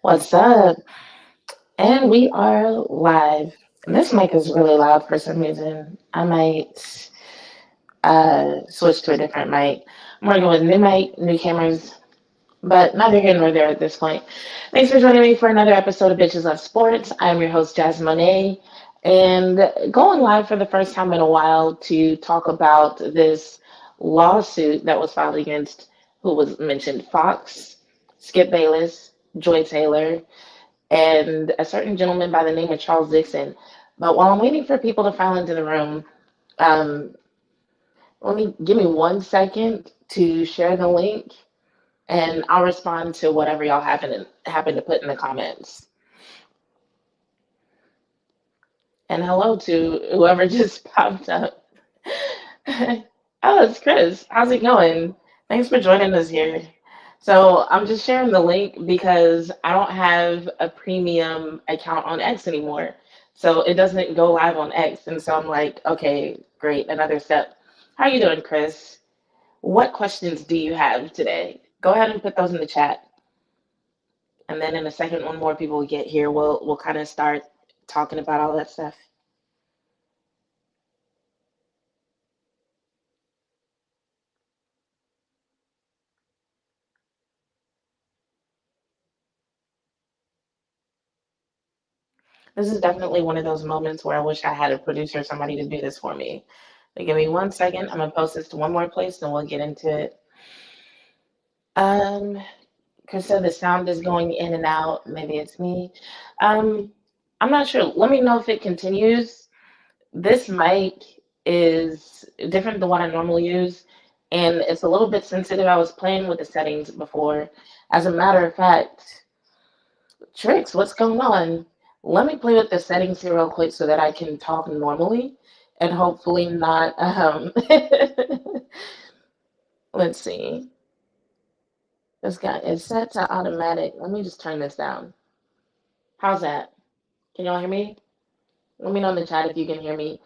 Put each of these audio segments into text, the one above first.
What's up? And we are live. This mic is really loud for some reason. I might switch to a different mic. I'm working with new mic, new cameras, but neither here nor there at this point. Thanks for joining me for another episode of Bitches Love Sports. I'm your host, Jazz Monet, and going live for the first time in a while to talk about this lawsuit that was filed against who was mentioned Fox, Skip Bayless, Joy Taylor, and a certain gentleman by the name of Charles Dixon. But while I'm waiting for people to file into the room, um, let me give me 1 second to share the link, and I'll respond to whatever y'all happen to put in the comments. And hello to whoever just popped up. Oh, it's Chris. How's it going? Thanks for joining us here. So I'm just sharing the link because I don't have a premium account on X anymore. So it doesn't go live on X. And so I'm like, okay, great, another step. How you doing, Chris? What questions do you have today? Go ahead and put those in the chat. And then in a second, when more people get here, we'll kind of start talking about all that stuff. This is definitely one of those moments where I wish I had a producer or somebody to do this for me. So give me 1 second. I'm gonna post this to one more place and we'll get into it. Um, Chris said the sound is going in and out. Maybe it's me. Um, I'm not sure. Let me know if it continues. This mic is different than what I normally use, and it's a little bit sensitive. I was playing with the settings before. As a matter of fact, Tricks, what's going on? Let me play with the settings here real quick so that I can talk normally and hopefully not. Let's see. This guy is set to automatic. Let me just turn this down. How's that? Can y'all hear me? Let me know in the chat if you can hear me.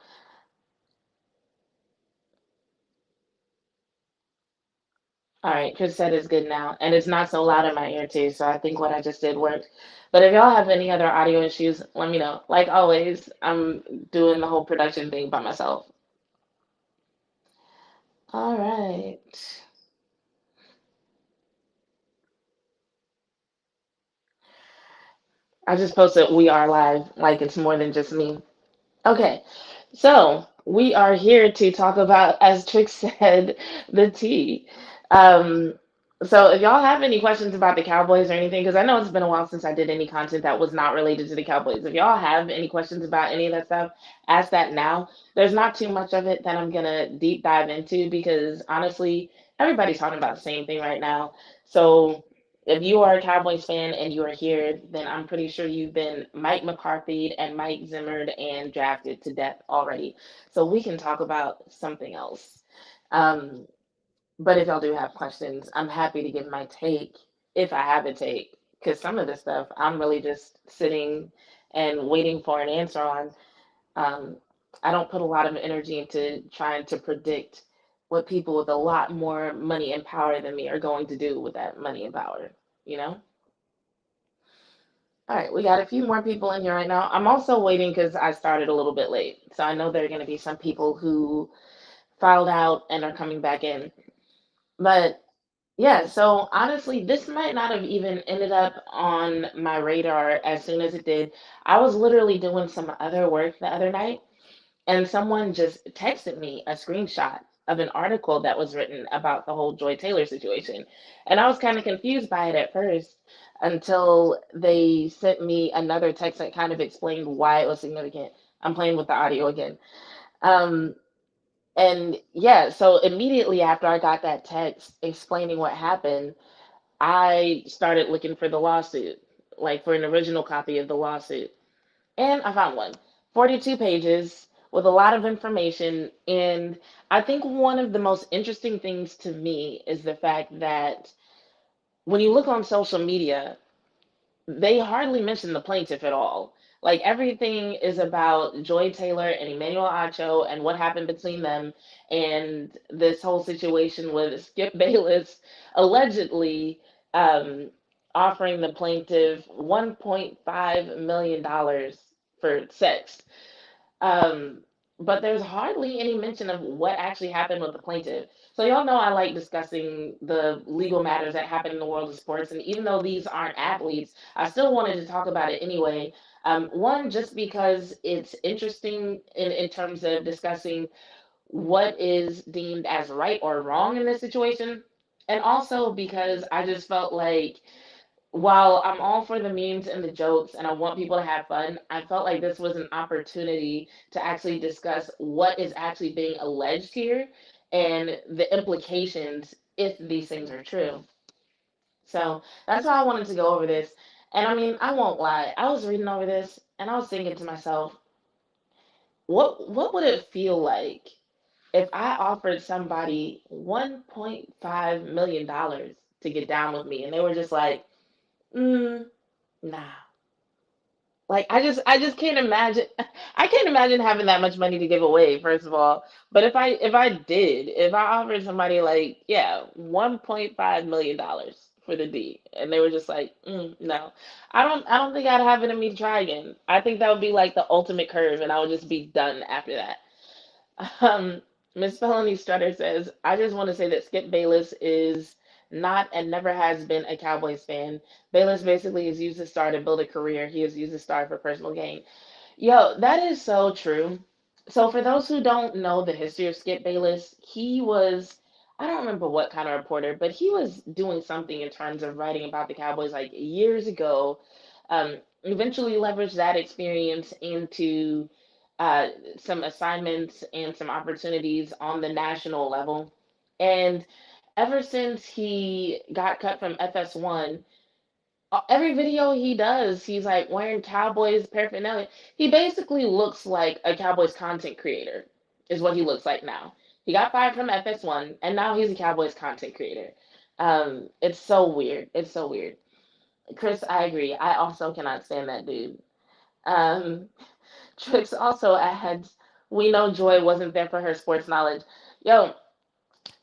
All right, Chris said it's good now, and it's not so loud in my ear too. So I think what I just did worked. But if y'all have any other audio issues, let me know. Like always, I'm doing the whole production thing by myself. All right. I just posted we are live, like it's more than just me. Okay, so we are here to talk about, as Trick said, the tea. Um, so if y'all have any questions about the Cowboys or anything, because I know it's been a while since I did any content that was not related to the Cowboys. If y'all have any questions about any of that stuff, ask that now. There's not too much of it that I'm gonna deep dive into because honestly, everybody's talking about the same thing right now. So if you are a Cowboys fan and you are here, then I'm pretty sure you've been Mike McCarthy and Mike Zimmered and drafted to death already. So we can talk about something else. Um, but if y'all do have questions, I'm happy to give my take if I have a take, because some of the stuff I'm really just sitting and waiting for an answer on. Um, I don't put a lot of energy into trying to predict what people with a lot more money and power than me are going to do with that money and power, you know? All right, we got a few more people in here right now. I'm also waiting because I started a little bit late. So I know there are going to be some people who filed out and are coming back in. But yeah, so honestly, this might not have even ended up on my radar as soon as it did. I was literally doing some other work the other night, and someone just texted me a screenshot of an article that was written about the whole Joy Taylor situation. And I was kind of confused by it at first until they sent me another text that kind of explained why it was significant. I'm playing with the audio again. Um, and yeah, so immediately after I got that text explaining what happened, I started looking for the lawsuit, like for an original copy of the lawsuit. And I found one, 42 pages with a lot of information. And I think one of the most interesting things to me is the fact that when you look on social media, they hardly mention the plaintiff at all. Like everything is about Joy Taylor and Emmanuel Acho and what happened between them and this whole situation with Skip Bayless allegedly um, offering the plaintiff $1.5 million for sex. Um, but there's hardly any mention of what actually happened with the plaintiff. So y'all know I like discussing the legal matters that happen in the world of sports, and even though these aren't athletes, I still wanted to talk about it anyway. One, just because it's interesting in terms of discussing what is deemed as right or wrong in this situation, and also because I just felt like while I'm all for the memes and the jokes and I want people to have fun, I felt like this was an opportunity to actually discuss what is actually being alleged here and the implications if these things are true. So that's why I wanted to go over this. And I mean, I won't lie, I was reading over this and I was thinking to myself, what would it feel like if I offered somebody $1.5 million to get down with me and they were just like, nah. Like I just can't imagine I can't imagine having that much money to give away, first of all. But if I offered somebody like, yeah, $1.5 million for the D and they were just like, no. I don't think I'd have it in me to try again. I think that would be like the ultimate curve and I would just be done after that. Um, Miss Felony Strutter says, I just want to say that Skip Bayless is not and never has been a Cowboys fan. Bayless basically has used the star to build a career. He has used the star for personal gain. Yo, that is so true. So for those who don't know the history of Skip Bayless, he was I don't remember what kind of reporter, but he was doing something in terms of writing about the Cowboys like years ago. Eventually leveraged that experience into uh, some assignments and some opportunities on the national level. And ever since he got cut from FS1, every video he does, he's like wearing Cowboys paraphernalia. He basically looks like a Cowboys content creator, is what he looks like now. He got fired from FS1, and now he's a Cowboys content creator. It's so weird. It's so weird. Chris, I agree. I also cannot stand that dude. Um, Trix also adds, we know Joy wasn't there for her sports knowledge. Yo,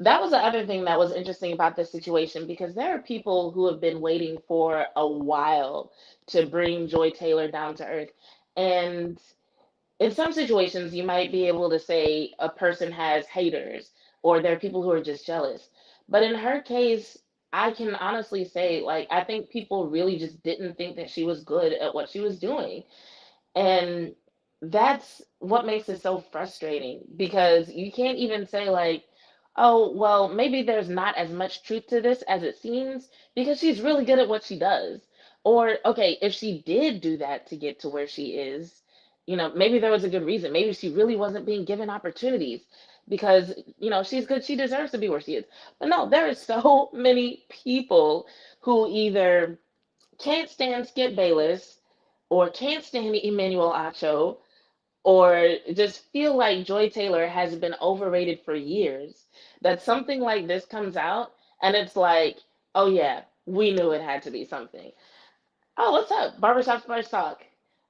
that was the other thing that was interesting about this situation because there are people who have been waiting for a while to bring Joy Taylor down to earth. And in some situations, you might be able to say a person has haters or there are people who are just jealous. But in her case, I can honestly say, like, I think people really just didn't think that she was good at what she was doing. And that's what makes it so frustrating because you can't even say, like, oh, well, maybe there's not as much truth to this as it seems because she's really good at what she does. Or, okay, if she did do that to get to where she is, maybe there was a good reason. Maybe she really wasn't being given opportunities because, she's good. She deserves to be where she is. But no, there are so many people who either can't stand Skip Bayless or can't stand Emmanuel Acho or just feel like Joy Taylor has been overrated for years, that something like this comes out and it's like, oh yeah, we knew it had to be something. Oh, what's up? Barbershop Spice Talk.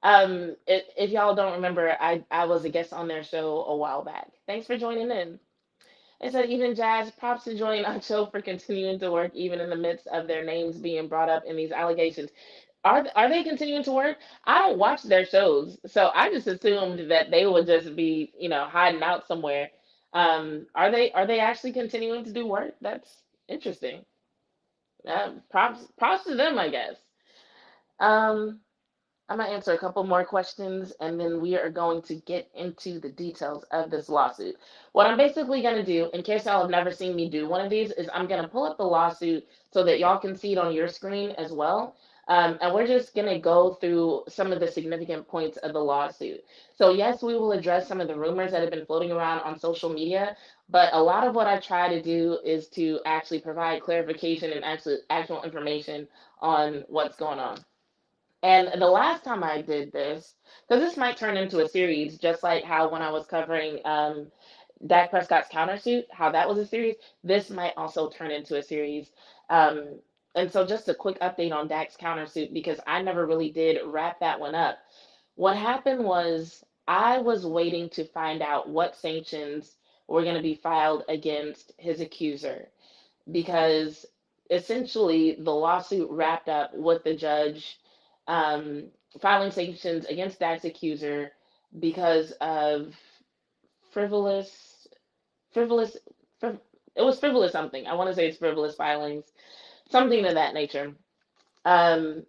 If y'all don't remember, I was a guest on their show a while back. Thanks for joining in. It said, even Jazz, props to join Acho for continuing to work even in the midst of their names being brought up in these allegations. Are they continuing to work? I don't watch their shows, so I just assumed that they would just be, hiding out somewhere. Are they actually continuing to do work? That's interesting. Props to them, I guess. Um, I'm gonna answer a couple more questions and then we are going to get into the details of this lawsuit. What I'm basically gonna do, in case y'all have never seen me do one of these, is I'm gonna pull up the lawsuit so that y'all can see it on your screen as well. And we're just gonna go through some of the significant points of the lawsuit. So yes, we will address some of the rumors that have been floating around on social media, but a lot of what I try to do is to actually provide clarification and actual information on what's going on. And the last time I did this, because this might turn into a series, just like how when I was covering Dak Prescott's countersuit, how that was a series, this might also turn into a series. Um, and so, just a quick update on Dak's countersuit, because I never really did wrap that one up. What happened was I was waiting to find out what sanctions were going to be filed against his accuser because essentially the lawsuit wrapped up with the judge um, filing sanctions against Dak's accuser because of frivolous, frivolous, friv- it was frivolous something. I want to say it's frivolous filings, something of that nature. Um,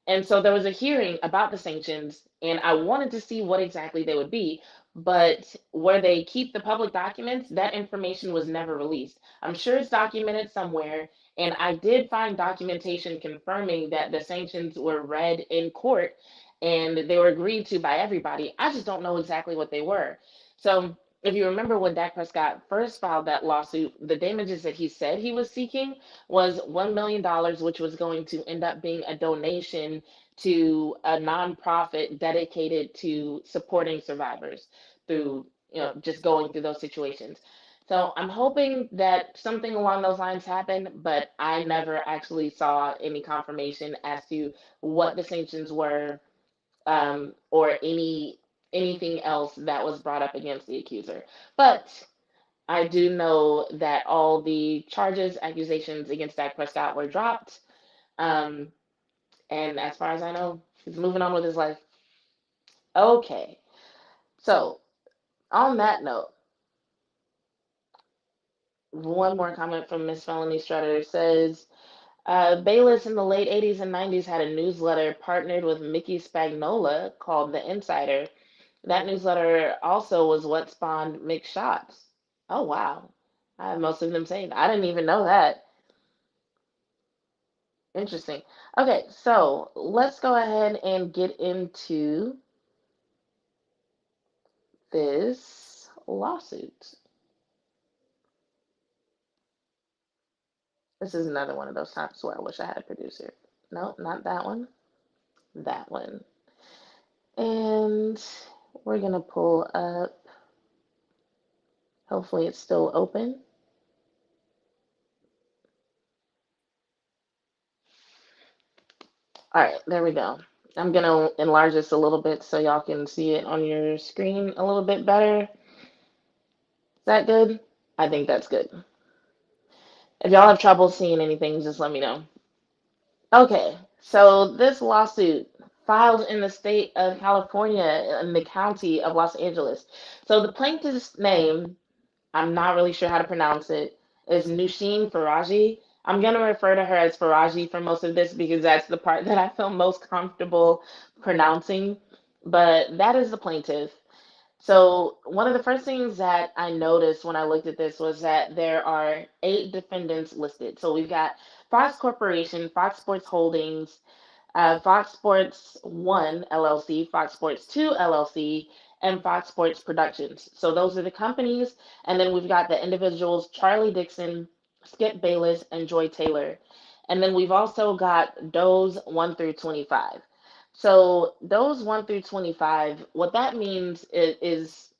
and so there was a hearing about the sanctions, and I wanted to see what exactly they would be. But where they keep the public documents, that information was never released. I'm sure it's documented somewhere, and I did find documentation confirming that the sanctions were read in court and they were agreed to by everybody. I just don't know exactly what they were. So if you remember when Dak Prescott first filed that lawsuit, the damages that he said he was seeking was $1 million, which was going to end up being a donation to a nonprofit dedicated to supporting survivors through, just going through those situations. So I'm hoping that something along those lines happened, but I never actually saw any confirmation as to what the sanctions were, or anything else that was brought up against the accuser. But I do know that all the charges, accusations against Dak Prescott were dropped. Um, and as far as I know, he's moving on with his life. Okay. So, on that note, one more comment from Miss Felony Strutter says Bayless in the late 80s and 90s had a newsletter partnered with Mickey Spagnola called The Insider. That newsletter also was what spawned mixed shots. Oh, wow. I have most of them saying I didn't even know that. Interesting. Okay, so let's go ahead and get into this lawsuit. This is another one of those times where I wish I had a producer. No, not that one. That one. And we're going to pull up, hopefully it's still open. All right, there we go. I'm going to enlarge this a little bit so y'all can see it on your screen a little bit better. Is that good? I think that's good. If y'all have trouble seeing anything, just let me know. Okay, so this lawsuit filed in the state of California in the county of Los Angeles. So the plaintiff's name, I'm not really sure how to pronounce it, is Nusheen Faraji. I'm going to refer to her as Faraji for most of this because that's the part that I feel most comfortable pronouncing. But that is the plaintiff. So, one of the first things that I noticed when I looked at this was that there are 8 defendants listed. So, we've got Fox Corporation, Fox Sports Holdings, Fox Sports 1 LLC, Fox Sports 2 LLC, and Fox Sports Productions. So, those are the companies. And then we've got the individuals Charlie Dixon, Skip Bayless, and Joy Taylor. And then we've also got Doe's 1 through 25. So those 1 through 25, what that means is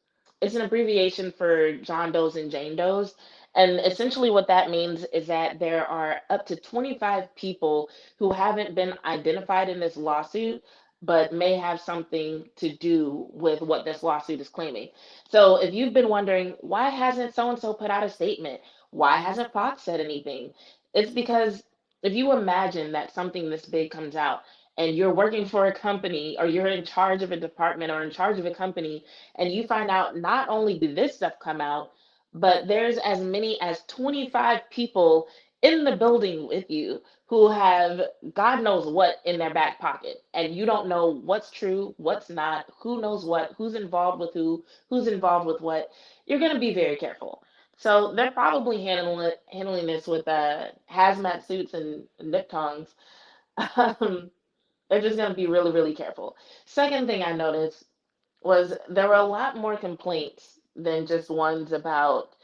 it's an abbreviation for John Doe's and Jane Doe's. And essentially what that means is that there are up to 25 people who haven't been identified in this lawsuit, but may have something to do with what this lawsuit is claiming. So if you've been wondering, why hasn't so and so put out a statement? Why hasn't Fox said anything? It's because if you imagine that something this big comes out, and you're working for a company or you're in charge of a department or in charge of a company, and you find out not only did this stuff come out, but there's as many as 25 people in the building with you who have God knows what in their back pocket, and you don't know what's true, what's not, who knows what, who's involved with who, who's involved with what. You're going to be very careful. So they're probably handling this with hazmat suits and nip tongs. Um, they're just going to be really, really careful. Second thing I noticed was there were a lot more complaints than just ones about.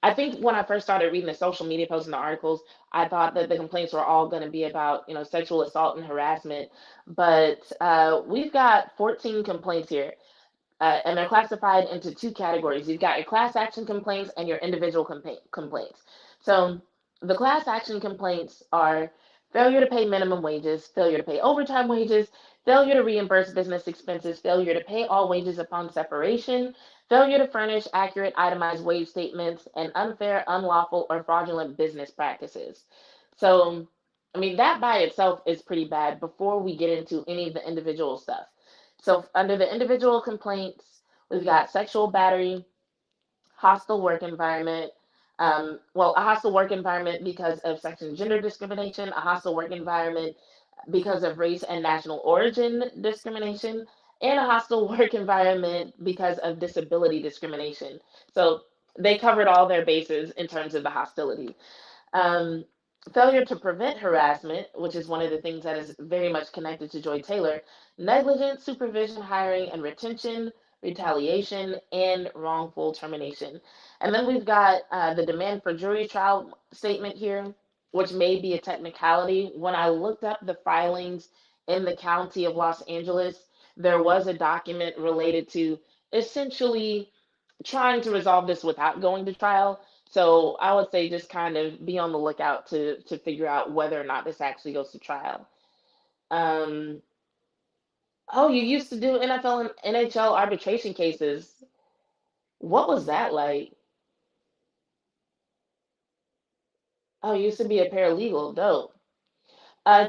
I think when I first started reading the social media posts and the articles, I thought that the complaints were all going to be about, sexual assault and harassment. But we've got 14 complaints here, and they're classified into 2 categories. You've got your class action complaints and your individual complaints. So the class action complaints are failure to pay minimum wages, failure to pay overtime wages, failure to reimburse business expenses, failure to pay all wages upon separation, failure to furnish accurate itemized wage statements, and unfair, unlawful, or fraudulent business practices. So, I mean, that by itself is pretty bad before we get into any of the individual stuff. So, under the individual complaints, we've got sexual battery, hostile work environment. Well, a hostile work environment because of sex and gender discrimination, a hostile work environment because of race and national origin discrimination, and a hostile work environment because of disability discrimination. So they covered all their bases in terms of the hostility. Um, Failure to prevent harassment, which is one of the things that is very much connected to Joy Taylor, negligent supervision, hiring, and retention, retaliation, and wrongful termination. And then we've got the demand for jury trial statement here, which may be a technicality. When I looked up the filings in the county of Los Angeles, there was a document related to essentially trying to resolve this without going to trial. So I would say just kind of be on the lookout to figure out whether or not this actually goes to trial. Um, oh, you used to do NFL and NHL arbitration cases. What was that like? Oh, you used to be a paralegal. Dope.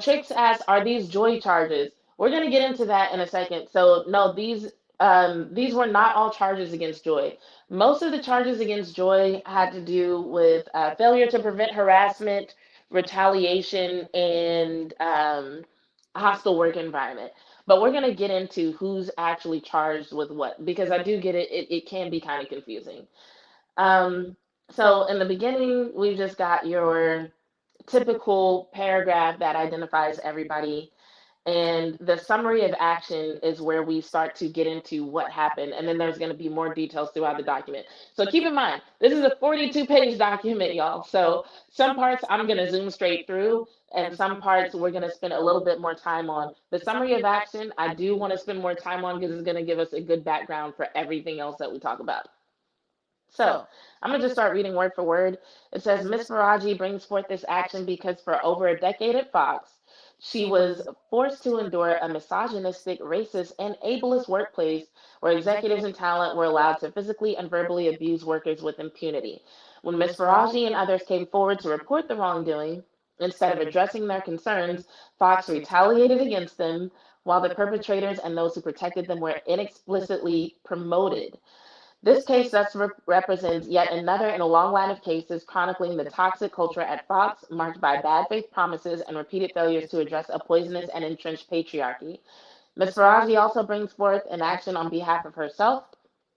Trix asks, "Are these joy charges?" We're gonna get into that in a second. So no, these were not all charges against Joy. Most of the charges against Joy had to do with failure to prevent harassment, retaliation, and hostile work environment. But we're gonna get into who's actually charged with what because I do get it. It can be kind of confusing. Um, so in the beginning, we've just got your typical paragraph that identifies everybody. And the summary of action is where we start to get into what happened. And then there's going to be more details throughout the document. So keep in mind, this is a 42-page document, y'all. So some parts I'm going to zoom straight through, and some parts we're going to spend a little bit more time on. The summary of action, I do want to spend more time on because it's going to give us a good background for everything else that we talk about. So I'm going to just start reading word for word. It says Miss Faraji brings forth this action because for over a decade at Fox, she was forced to endure a misogynistic, racist, and ableist workplace where executives and talent were allowed to physically and verbally abuse workers with impunity. When Miss Faraji and others came forward to report the wrongdoing, instead of addressing their concerns, Fox retaliated against them, while the perpetrators and those who protected them were inexplicitly promoted. This case thus represents yet another in a long line of cases chronicling the toxic culture at Fox, marked by bad faith promises and repeated failures to address a poisonous and entrenched patriarchy. Ms. Faraji also brings forth an action on behalf of herself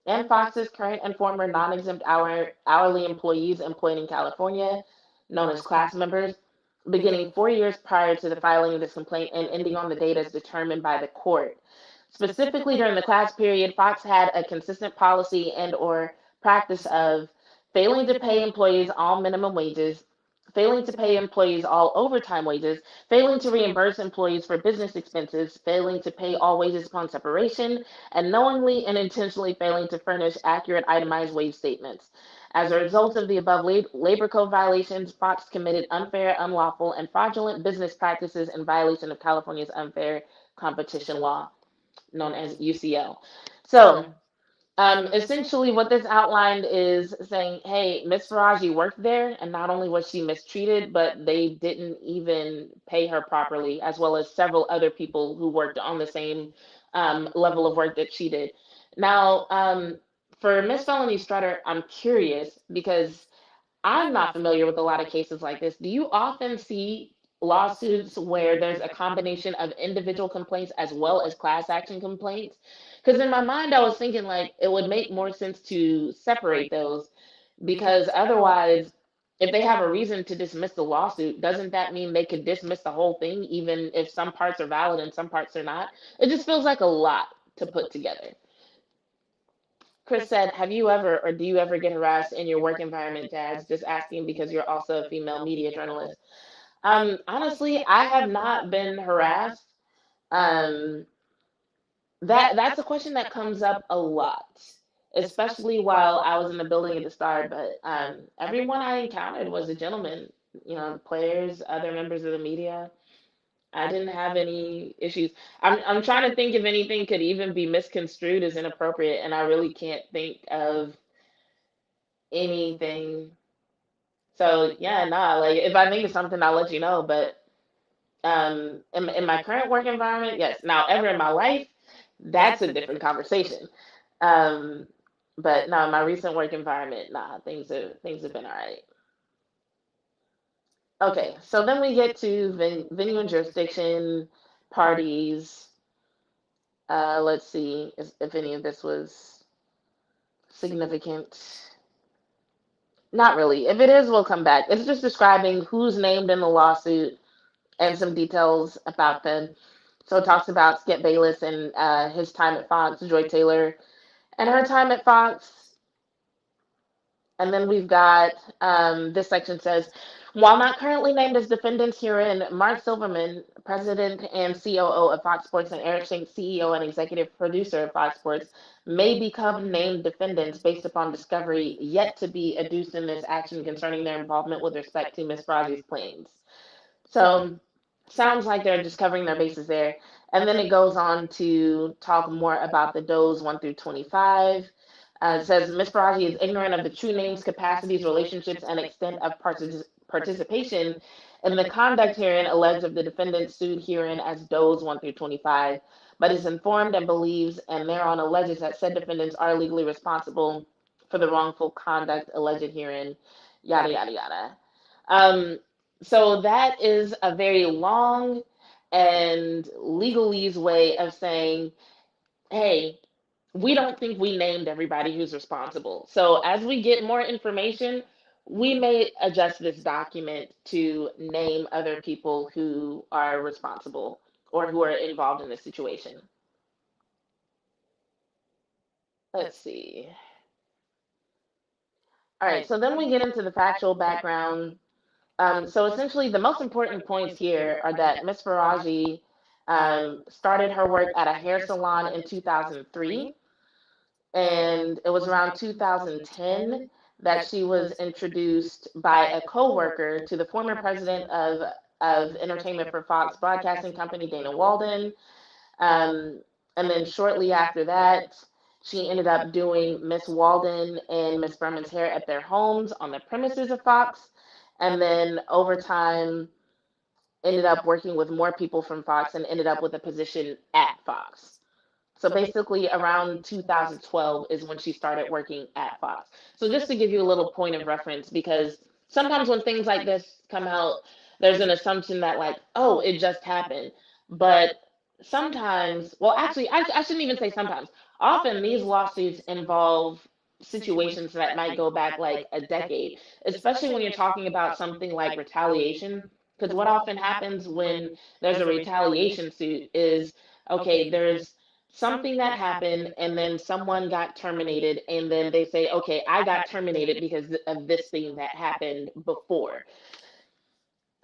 and Fox's current and former non exempt hourly employees employed in California, known as class members, beginning 4 years prior to the filing of this complaint and ending on the date as determined by the court. Specifically, during the class period, Fox had a consistent policy and/or practice of failing to pay employees all minimum wages, failing to pay employees all overtime wages, failing to reimburse employees for business expenses, failing to pay all wages upon separation, and knowingly and intentionally failing to furnish accurate itemized wage statements. As a result of the above labor code violations, Fox committed unfair, unlawful, and fraudulent business practices in violation of California's unfair competition law, known as UCL. So, essentially, what this outlined is saying, hey, Miss Faraji worked there, and not only was she mistreated, but they didn't even pay her properly, as well as several other people who worked on the same level of work that she did. Now, for Miss Felony Strutter, I'm curious because I'm not familiar with a lot of cases like this. Do you often see lawsuits where there's a combination of individual complaints as well as class action complaints? Because in my mind, I was thinking like it would make more sense to separate those because otherwise, if they have a reason to dismiss the lawsuit, doesn't that mean they could dismiss the whole thing, even if some parts are valid and some parts are not? It just feels like a lot to put together. Chris said, "Have you ever or do you ever get harassed in your work environment, Jazz?" Just asking because you're also a female media journalist. Honestly, I have not been harassed. Um, that's a question that comes up a lot, especially while I was in the building at the start. But everyone I encountered was a gentleman. You know, players, other members of the media. I didn't have any issues. I'm trying to think if anything could even be misconstrued as inappropriate, and I really can't think of anything. So yeah, nah, like if I think of something, I'll let you know. But in my current work environment, yes. Now, ever in my life, that's a different conversation. Um, but no, in my recent work environment, nah, things have been all right. Okay, so then we get to venue and jurisdiction, parties. Let's see if any of this was significant. Not really. If it is, we'll come back. It's just describing who's named in the lawsuit and some details about them. So it talks about Skip Bayless and his time at Fox, Joy Taylor and her time at Fox. And then we've got this section says, while not currently named as defendants herein, Mark Silverman, president and COO of Fox Sports, and Eric Shanks, CEO and executive producer of Fox Sports, may become named defendants based upon discovery yet to be adduced in this action concerning their involvement with respect to Ms. Brazi's claims. So sounds like they're just covering their bases there. And then it goes on to talk more about the does 1 through 25. It says Ms. Faraji is ignorant of the true names, capacities, relationships, and extent of participation in the conduct herein alleged of the defendants sued herein as does 1 through 25, but is informed and believes and thereon alleges that said defendants are legally responsible for the wrongful conduct alleged herein, yada, yada, yada. So that is a very long and legalese way of saying, hey, we don't think we named everybody who's responsible. So as we get more information, we may adjust this document to name other people who are responsible or who are involved in the situation. Let's see. All right, so then we get into the factual background. So essentially, the most important points here are that Miss Faraji started her work at a hair salon in 2003, and it was around 2010 that she was introduced by a coworker to the former president of entertainment for Fox Broadcasting Company, Dana Walden. Um, and then shortly after that, she ended up doing Miss Walden and Miss Berman's hair at their homes on the premises of Fox. And then over time, ended up working with more people from Fox and ended up with a position at Fox. So basically, around 2012 is when she started working at Fox. So just to give you a little point of reference, because sometimes when things like this come out, there's an assumption that like, oh, it just happened. But sometimes, well, actually, I shouldn't even say sometimes. Often these lawsuits involve situations that might go back like a decade, especially when you're talking about something like retaliation. Because what often happens when there's a retaliation suit is, okay, there's something that happened and then someone got terminated and then they say, okay, I got terminated because of this thing that happened before.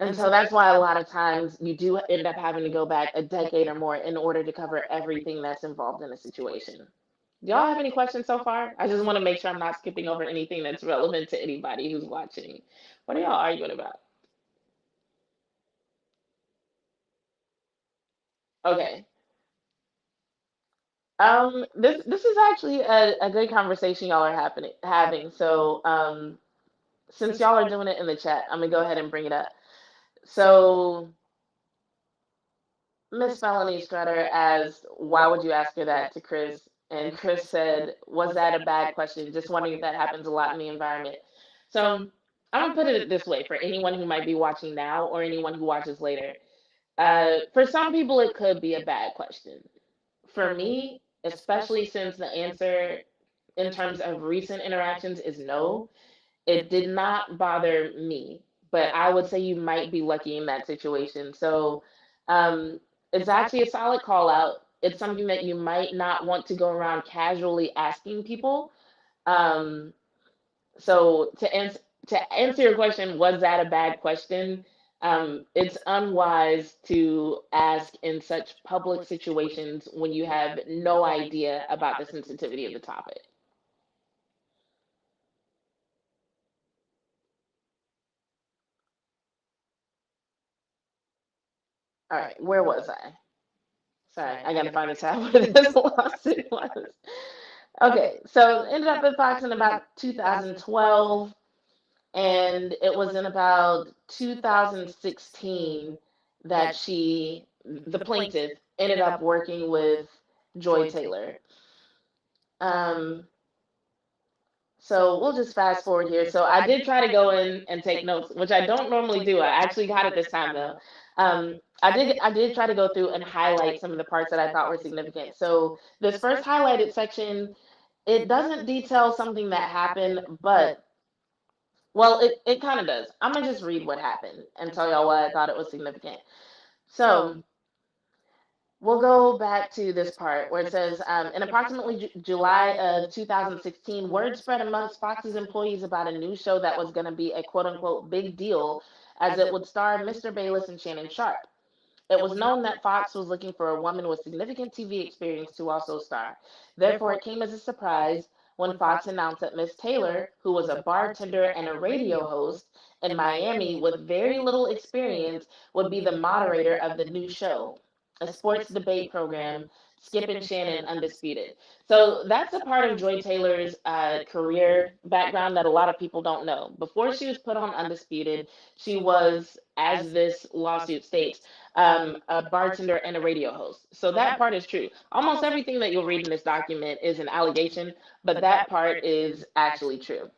And so that's why a lot of times you do end up having to go back a decade or more in order to cover everything that's involved in a situation. Do y'all have any questions so far? I just want to make sure I'm not skipping over anything that's relevant to anybody who's watching. What are y'all arguing about? Okay. This is actually a good conversation y'all are having. So since y'all are doing it in the chat, I'm gonna go ahead and bring it up. So Miss Melanie Strutter asked, "Why would you ask her that?" to Chris, and Chris said, "Was that a bad question? Just wondering if that happens a lot in the environment." So I'm gonna put it this way for anyone who might be watching now or anyone who watches later. For some people, it could be a bad question. For me, especially since the answer in terms of recent interactions is no, it did not bother me, but I would say you might be lucky in that situation. So um, it's actually a solid call out. It's something that you might not want to go around casually asking people. Um, so to answer your question, was that a bad question? It's unwise to ask in such public situations when you have no idea about the sensitivity of the topic. All right, where was I? Sorry, I gotta find the tab where this lawsuit was. Okay, so ended up at Fox in about 2012. And it was in about 2016 that the plaintiff, ended up working with Joy Taylor. Um, so we'll just fast forward here. So I did try to go in and take notes, which I don't normally do. I actually got it this time though. I did try to go through and highlight some of the parts that I thought were significant. So this first highlighted section, it doesn't detail something that happened, but well, it kind of does. I'm gonna just read what happened and tell y'all why I thought it was significant. So we'll go back to this part where it says, in approximately July of 2016, word spread amongst Fox's employees about a new show that was going to be a quote unquote big deal, as it would star Mr. Bayless and Shannon Sharpe. It was known that Fox was looking for a woman with significant TV experience to also star. Therefore, it came as a surprise when Fox announced that Miss Taylor, who was a bartender and a radio host in Miami with very little experience, would be the moderator of the new show, a sports debate program, Skip and Shannon Undisputed. So that's a part of Joy Taylor's career background that a lot of people don't know. Before she was put on Undisputed, she was, as this lawsuit states, a bartender and a radio host. So that part is true. Almost everything that you'll read in this document is an allegation, but that part is actually true.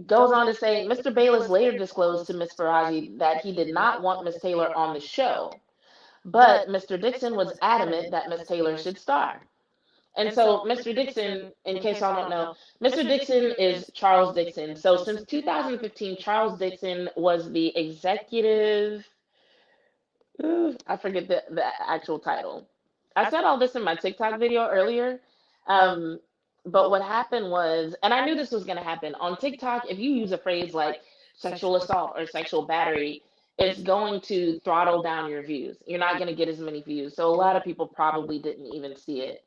Goes on to say, Mr. Bayless later disclosed to Ms. Faraji that he did not want Ms. Taylor on the show, but Mr. Dixon was adamant that Ms. Taylor should star. And so, Mr. Dixon, in case y'all don't know, Mr. Dixon is Charles Dixon. So, since 2015, Charles Dixon was the executive. I forget the actual title. I said all this in my TikTok video earlier. Um, but what happened was, and I knew this was going to happen on TikTok, if you use a phrase like sexual assault or sexual battery, it's going to throttle down your views. You're not going to get as many views. So a lot of people probably didn't even see it.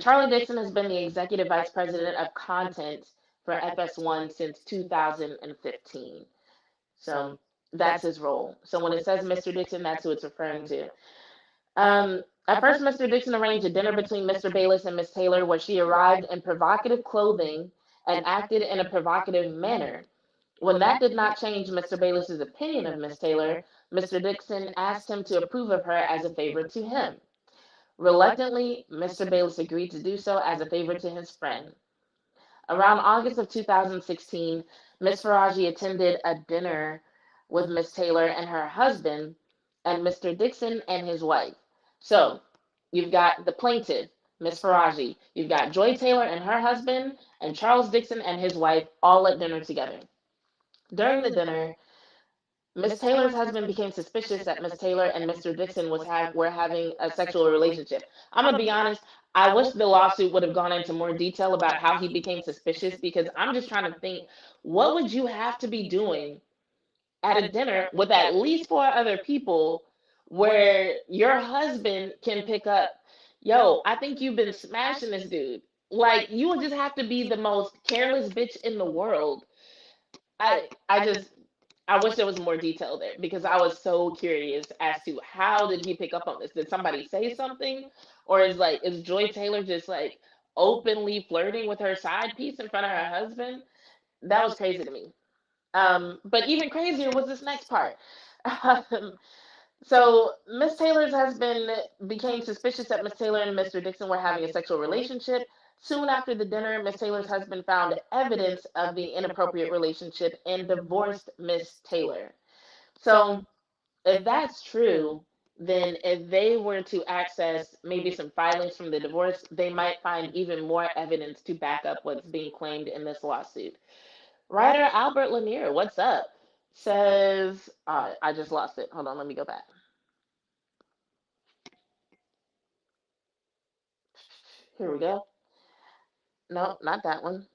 Charlie Dixon has been the executive vice president of content for FS1 since 2015. So that's his role. So when it says Mr. Dixon, that's who it's referring to. At first, Mr. Dixon arranged a dinner between Mr. Bayless and Miss Taylor, where she arrived in provocative clothing and acted in a provocative manner. When that did not change Mr. Bayless's opinion of Miss Taylor, Mr. Dixon asked him to approve of her as a favor to him. Reluctantly, Mr. Bayless agreed to do so as a favor to his friend. Around August of 2016, Miss Faraji attended a dinner with Miss Taylor and her husband, and Mr. Dixon and his wife. So you've got the plaintiff, Miss Faraji. You've got Joy Taylor and her husband, and Charles Dixon and his wife all at dinner together. During the dinner, Miss Taylor's husband became suspicious that Miss Taylor and Mr. Dixon were having a sexual relationship. I'm gonna be honest. I wish the lawsuit would have gone into more detail about how he became suspicious, because I'm just trying to think, what would you have to be doing at a dinner with at least four other people where your husband can pick up, yo, I think you've been smashing this dude. Like, you would just have to be the most careless bitch in the world. I just I wish there was more detail there, because I was so curious as to how did he pick up on this? Did somebody say something? Or is Joy Taylor just like openly flirting with her side piece in front of her husband? That was crazy to me. But even crazier was this next part. Um, so Miss Taylor's husband became suspicious that Miss Taylor and Mr. Dixon were having a sexual relationship. Soon after the dinner, Miss Taylor's husband found evidence of the inappropriate relationship and divorced Miss Taylor. So if that's true, then if they were to access maybe some filings from the divorce, they might find even more evidence to back up what's being claimed in this lawsuit. Writer Albert Lanier, what's up? Says, I just lost it. Hold on, let me go back. Here we go. No, not that one.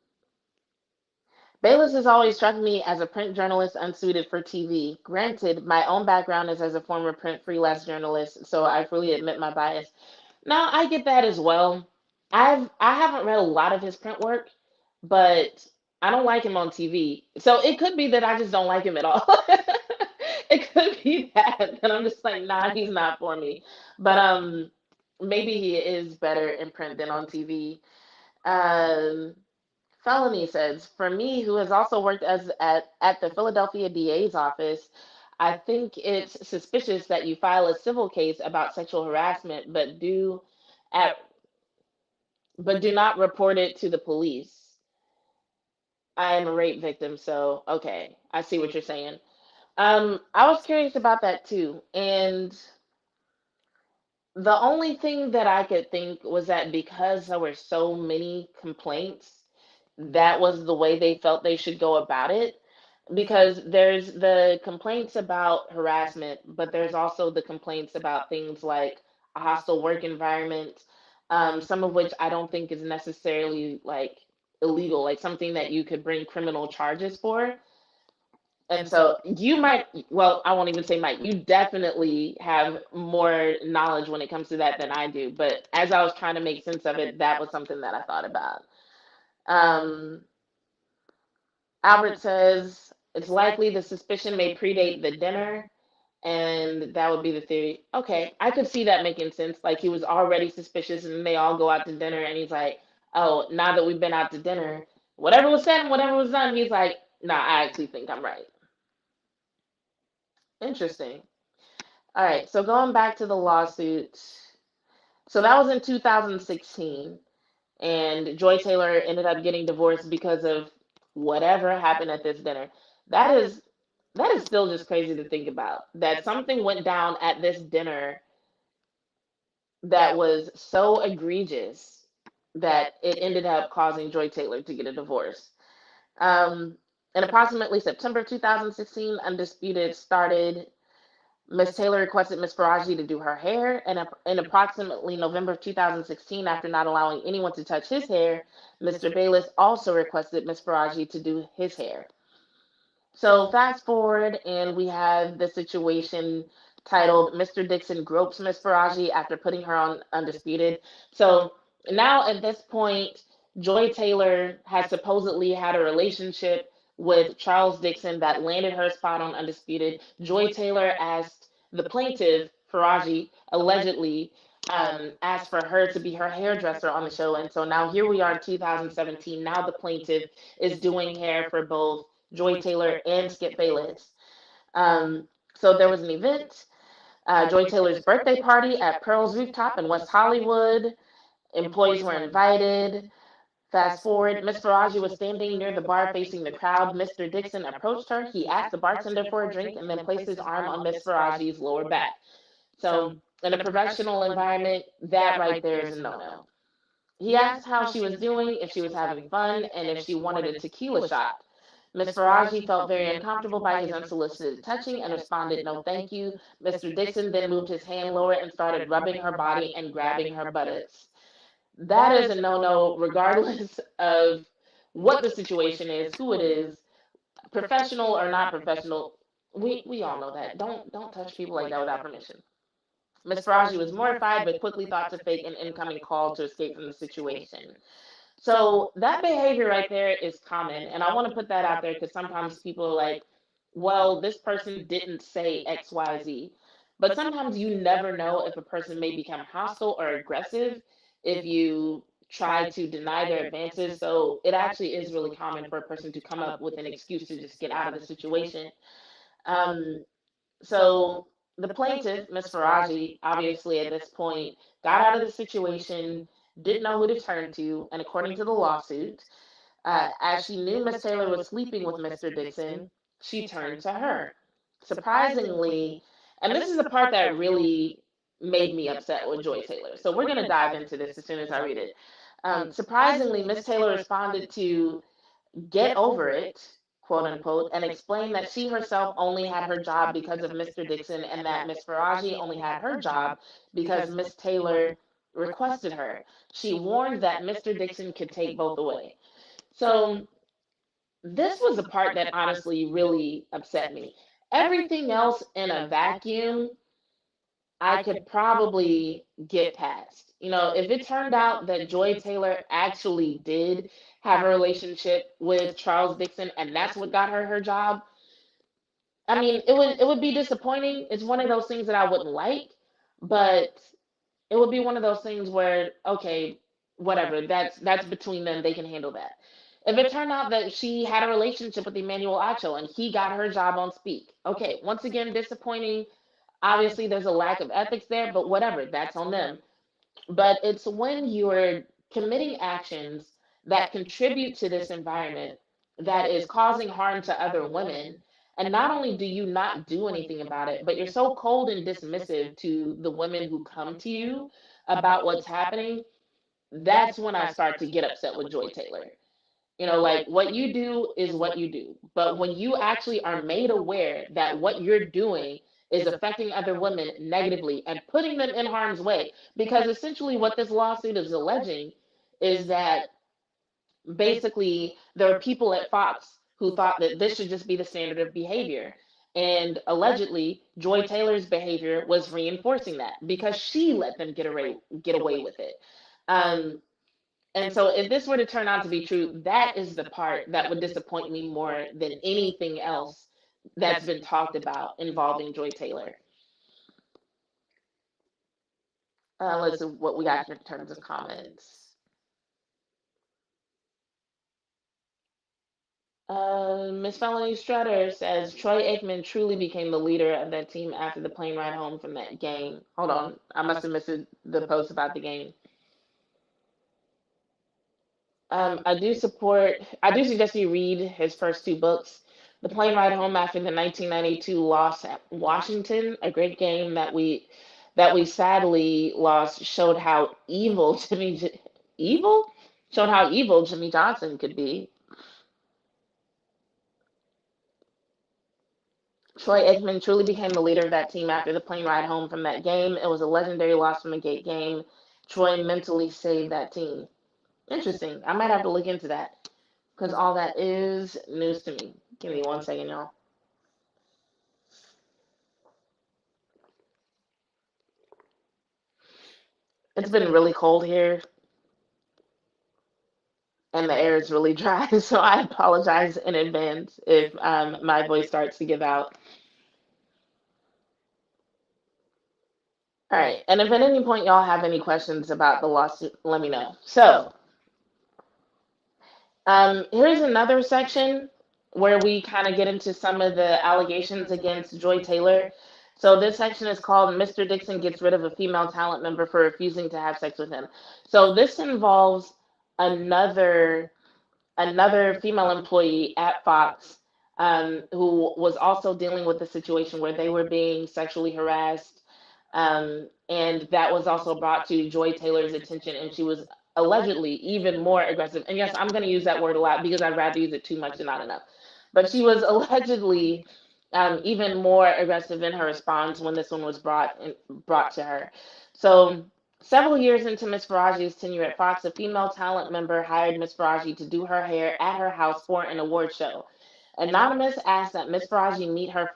Bayless has always struck me as a print journalist unsuited for TV. Granted, my own background is as a former print freelance journalist, so I freely admit my bias. Now, I get that as well. I haven't read a lot of his print work, but I don't like him on TV. So it could be that I just don't like him at all. It could be that, and I'm just like, nah, he's not for me. But maybe he is better in print than on TV. Um, Felony says, for me, who has also worked at the Philadelphia DA's office, I think it's suspicious that you file a civil case about sexual harassment, at but do not report it to the police. I am a rape victim, so okay, I see what you're saying. I was curious about that too, and the only thing that I could think was that because there were so many complaints, that was the way they felt they should go about it. Because there's the complaints about harassment, but there's also the complaints about things like a hostile work environment, some of which I don't think is necessarily like illegal, like something that you could bring criminal charges for. And so you might, well, I won't even say might, you definitely have more knowledge when it comes to that than I do. But as I was trying to make sense of it, that was something that I thought about. Um, Albert says it's likely the suspicion may predate the dinner, and that would be the theory. Okay, I could see that making sense. Like he was already suspicious, and they all go out to dinner, and he's like, "Oh, now that we've been out to dinner, whatever was said and whatever was done," he's like, "Nah, I actually think I'm right." Interesting. All right, so going back to the lawsuit, so that was in 2016, and Joy Taylor ended up getting divorced because of whatever happened at this dinner. That is that is still just crazy to think about. That something went down at this dinner that was so egregious that it ended up causing Joy Taylor to get a divorce. Um, in approximately September 2016, Undisputed started. Miss Taylor requested Miss Faraji to do her hair, and in approximately November of 2016, after not allowing anyone to touch his hair, Mr. Bayless also requested Miss Faraji to do his hair. So fast forward, and we have the situation titled "Mr. Dixon gropes Miss Faraji after putting her on Undisputed." So now at this point, Joy Taylor has supposedly had a relationship with Charles Dixon that landed her spot on Undisputed. Joy Taylor asked the plaintiff, Faraji, allegedly asked for her to be her hairdresser on the show. And so now here we are in 2017. Now the plaintiff is doing hair for both Joy Taylor and Skip Bayless. So there was an event, Joy Taylor's birthday party at Pearl's Rooftop in West Hollywood. Employees were invited. Fast forward, Miss Faraji was standing near the bar facing the crowd. Mr. Dixon approached her. He asked the bartender for a drink and then placed his arm on Miss Faraji's lower back. So, in a professional environment, that right there is a no no. He asked how she was doing, if she was having fun, and if she wanted a tequila shot. Miss Faraji felt very uncomfortable by his unsolicited touching and responded, "No, thank you." Mr. Dixon then moved his hand lower and started rubbing her body and grabbing her buttocks. That is a no no, regardless of what the situation is, who it is, professional or not professional. We all know that. Don't touch people like that without permission. Miss Faraji was mortified, but quickly thought to fake an incoming call to escape from the situation. So that behavior right there is common, and I want to put that out there because sometimes people are like, "Well, this person didn't say X, Y, Z," but sometimes you never know if a person may become hostile or aggressive if you try to deny their advances. So it actually is really common for a person to come up with an excuse to just get out of the situation. Um, so the plaintiff, Miss Faraji, obviously at this point got out of the situation, didn't know who to turn to, and according to the lawsuit, as she knew Miss Taylor was sleeping with Mr. Dixon, she turned to her. Surprisingly, and this is the part that really made me upset with Joy Taylor. So we're going to dive into this as soon as I read it. Surprisingly, Miss Taylor responded to get over it, quote unquote, and explained that she herself only had her job because of Mr. Dixon and that Miss Faraji only had her job because Miss Taylor requested her. She warned that Mr. Dixon could take both away. So this was the part that honestly really upset me. Everything else in a vacuum, I could probably get past. You know, if it turned out that Joy Taylor actually did have a relationship with Charles Dixon and that's what got her her job, I mean, it would be disappointing. It's one of those things that I wouldn't like, but it would be one of those things where okay, whatever, that's between them, they can handle that. If it turned out that she had a relationship with Emmanuel Acho and he got her job on Speak, okay, once again, disappointing. Obviously, there's a lack of ethics there, but whatever, that's on them. But it's when you're committing actions that contribute to this environment that is causing harm to other women. And not only do you not do anything about it, but you're so cold and dismissive to the women who come to you about what's happening. That's when I start to get upset with Joy Taylor. Like what you do is what you do. But when you actually are made aware that what you're doing is affecting other women negatively and putting them in harm's way, because essentially what this lawsuit is alleging is that basically there are people at Fox who thought that this should just be the standard of behavior. And allegedly, Joy Taylor's behavior was reinforcing that because she let them get away with it. Um, and so, if this were to turn out to be true, that is the part that would disappoint me more than anything else that's been talked about involving Joy Taylor. Let's see what we got in terms of comments. Miss Felony Strutter says Troy Aikman truly became the leader of that team after the plane ride home from that game. Hold on, I must have missed the post about the game. I do suggest you read his first two books. The Plane Ride Home after the 1992 loss at Washington, a great game that we sadly lost, showed how evil showed how evil Jimmy Johnson could be. Troy Aikman truly became the leader of that team after the plane ride home from that game. It was a legendary loss from a gate game. Troy mentally saved that team. Interesting. I might have to look into that because all that is news to me. Give me 1 second, y'all. It's been really cold here and the air is really dry, so I apologize in advance if my voice starts to give out. All right, and if at any point y'all have any questions about the lawsuit, let me know. So, here's another section where we kind of get into some of the allegations against Joy Taylor. So this section is called Mr. Dixon Gets Rid of a Female Talent Member for Refusing to Have Sex with Him. So this involves another another female employee at Fox who was also dealing with a situation where they were being sexually harassed. And that was also brought to Joy Taylor's attention, and she was allegedly even more aggressive. And yes, I'm going to use that word a lot because I'd rather use it too much than not enough. But she was allegedly even more aggressive in her response when this one was brought to her. So several years into Miss Faraji's tenure at Fox, a female talent member hired Miss Faraji to do her hair at her house for an award show. Anonymous asked that Miss Faraji meet her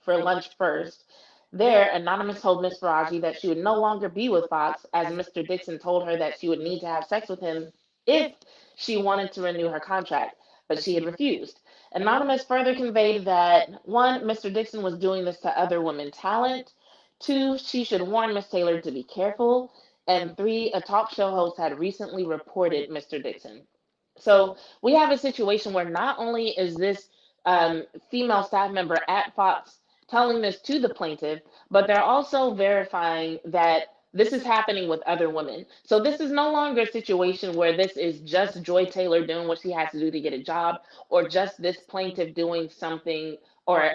for lunch first. There, Anonymous told Miss Faraji that she would no longer be with Fox, as Mr. Dixon told her that she would need to have sex with him if she wanted to renew her contract, but she had refused. Anonymous further conveyed that one, Mr. Dixon was doing this to other women talent, two, she should warn Miss Taylor to be careful, and three, a talk show host had recently reported Mr. Dixon. So we have a situation where not only is this female staff member at Fox telling this to the plaintiff, but they're also verifying that this is happening with other women. So this is no longer a situation where this is just Joy Taylor doing what she has to do to get a job, or just this plaintiff doing something or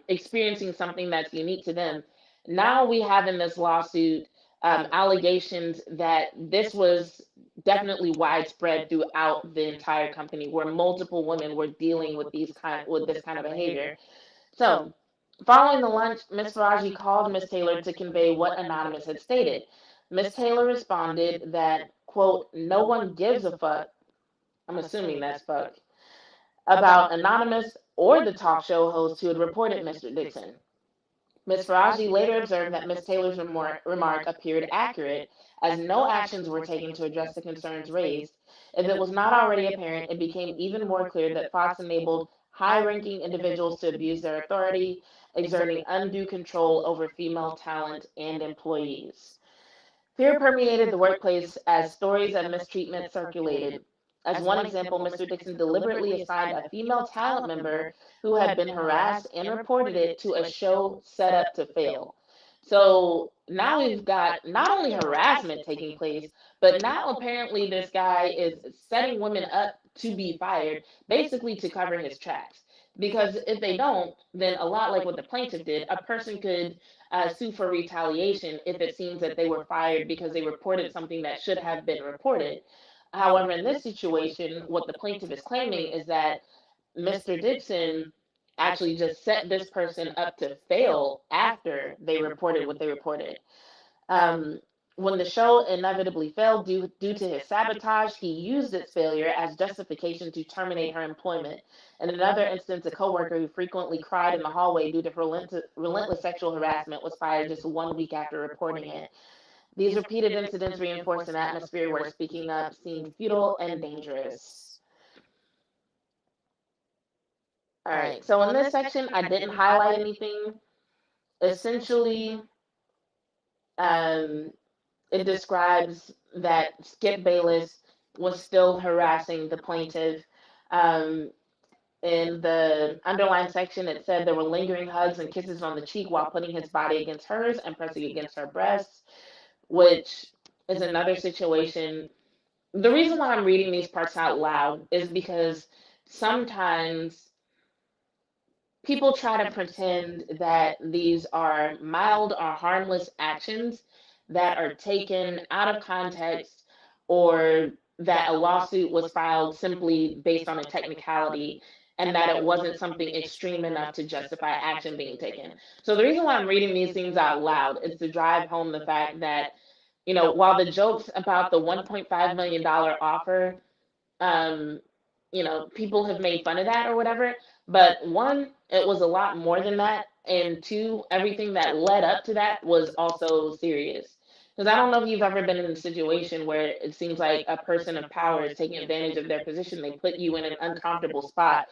experiencing something that's unique to them. Now we have in this lawsuit allegations that this was definitely widespread throughout the entire company, where multiple women were dealing with this kind of behavior. So, following the lunch, Miss Faraji called Miss Taylor to convey what Anonymous had stated. Miss Taylor responded that, quote, no one gives a fuck, I'm assuming that's fuck, about Anonymous or the talk show host who had reported Mr. Dixon. Ms. Faraji later observed that Ms. Taylor's remark appeared accurate, as no actions were taken to address the concerns raised. If it was not already apparent, it became even more clear that Fox enabled high-ranking individuals to abuse their authority, exerting undue control over female talent and employees. Fear permeated the workplace as stories of mistreatment circulated. As one example, Mr. Dixon deliberately assigned a female talent member who had been harassed and reported it to a show set up to fail. So now we've got not only harassment taking place, but now apparently this guy is setting women up to be fired, basically to cover his tracks. Because if they don't, then a lot like what the plaintiff did, a person could sue for retaliation if it seems that they were fired because they reported something that should have been reported. However, in this situation, what the plaintiff is claiming is that Mr. Dixon actually just set this person up to fail after they reported what they reported. Um, when the show inevitably failed due to his sabotage, he used its failure as justification to terminate her employment. In another instance, a coworker who frequently cried in the hallway due to relentless sexual harassment was fired just 1 week after reporting it. These repeated incidents reinforce an atmosphere where speaking up seemed futile and dangerous. All right, so in this section, I didn't highlight anything. Essentially, um, it describes that Skip Bayless was still harassing the plaintiff. Um, in the underlying section, it said there were lingering hugs and kisses on the cheek while putting his body against hers and pressing against her breasts, which is another situation. The reason why I'm reading these parts out loud is because sometimes people try to pretend that these are mild or harmless actions that are taken out of context, or that a lawsuit was filed simply based on a technicality and that it wasn't something extreme enough to justify action being taken. So the reason why I'm reading these things out loud is to drive home the fact that, while the jokes about the $1.5 million offer, um, people have made fun of that or whatever. But one, it was a lot more than that. And two, everything that led up to that was also serious. Because I don't know if you've ever been in a situation where it seems like a person of power is taking advantage of their position. They put you in an uncomfortable spot.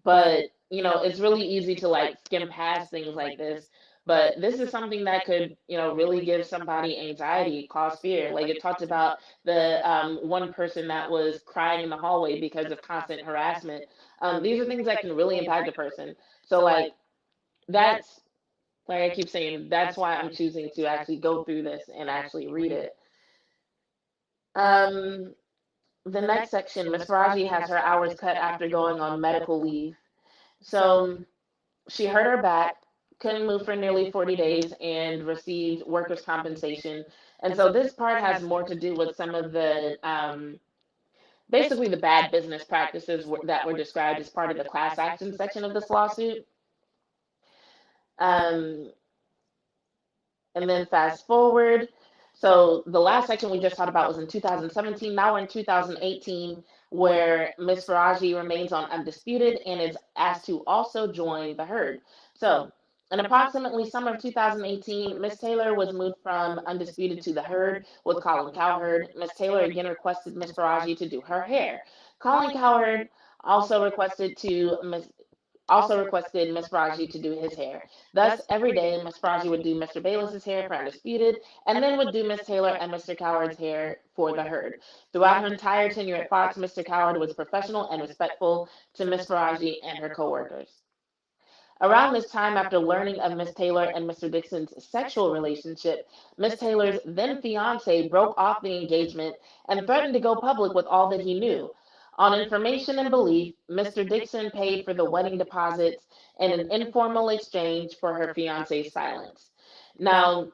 But, it's really easy to like skim past things like this. But this is something that could, really give somebody anxiety, cause fear. Like it talked about the one person that was crying in the hallway because of constant harassment. These are things that can really impact a person. So, like, that's, like I keep saying, that's why I'm choosing to actually go through this and actually read it. Um, the next section, Ms. Raji has her hours cut after going on medical leave. So she hurt her back, couldn't move for nearly 40 days, and received workers' compensation. And so this part has more to do with some of the basically the bad business practices that were described as part of the class action section of this lawsuit. Um, and then fast forward. So the last section we just talked about was in 2017. Now we're in 2018, where Ms. Faraji remains on Undisputed and is asked to also join the herd. So in approximately summer of 2018, Ms. Taylor was moved from Undisputed to the herd with Colin Cowherd. Ms. Taylor again requested Ms. Faraji to do her hair. Colin Cowherd also requested Ms. Faraji to do his hair. Thus, every day, Ms. Faraji would do Mr. Bayless's hair for Undisputed, and then would do Ms. Taylor and Mr. Coward's hair for the herd. Throughout her entire tenure at Fox, Mr. Coward was professional and respectful to Ms. Faraji and her coworkers. Around this time, after learning of Ms. Taylor and Mr. Dixon's sexual relationship, Ms. Taylor's then fiance broke off the engagement and threatened to go public with all that he knew. On information and belief, Mr. Dixon paid for the wedding deposits in an informal exchange for her fiance's silence. Now,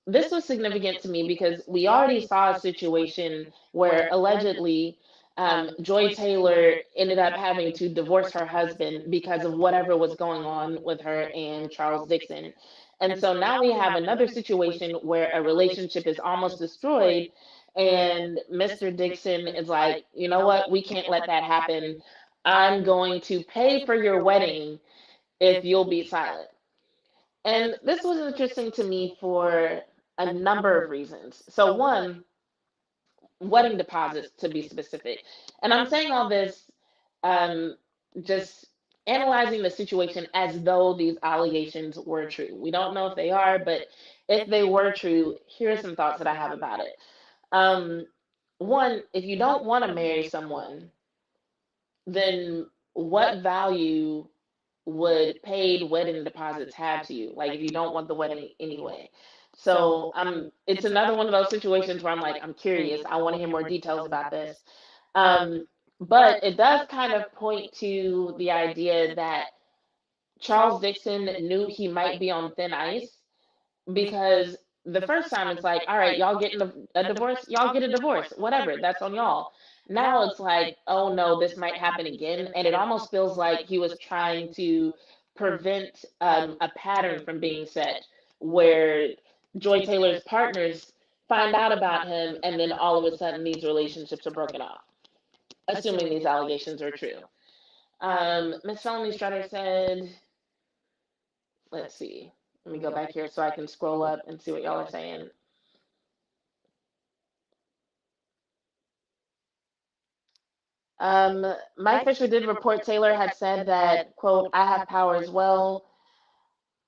this was significant to me because we already saw a situation where allegedly Joy Taylor ended up having to divorce her husband because of whatever was going on with her and Charles Dixon. And so now we have another situation where a relationship is almost destroyed, and Mr. Dixon is like, you know what, we can't let that happen. I'm going to pay for your wedding if you'll be silent. And this was interesting to me for a number of reasons. So, one, wedding deposits to be specific. And I'm saying all this um, just analyzing the situation as though these allegations were true. We don't know if they are, but if they were true, here are some thoughts that I have about it. Um, One, if you don't want to marry someone, then what value would paid wedding deposits have to you? Like if you don't want the wedding anyway. So it's another one of those situations where I'm like, I'm curious. I want to hear more details about this. Um, but it does kind of point to the idea that Charles Dixon knew he might be on thin ice because the first time it's like, all right, y'all getting a divorce, y'all get a divorce, whatever, that's on y'all. Now it's like, oh no, this might happen again, and it almost feels like he was trying to prevent a pattern from being set where Joy Taylor's partners find out about him, and then all of a sudden these relationships are broken off, assuming these allegations are true. Miss Felony Strutter said, let's see. Let me go back here so I can scroll up and see what y'all are saying. Mike Fisher did report Taylor had said that, quote, I have power as well.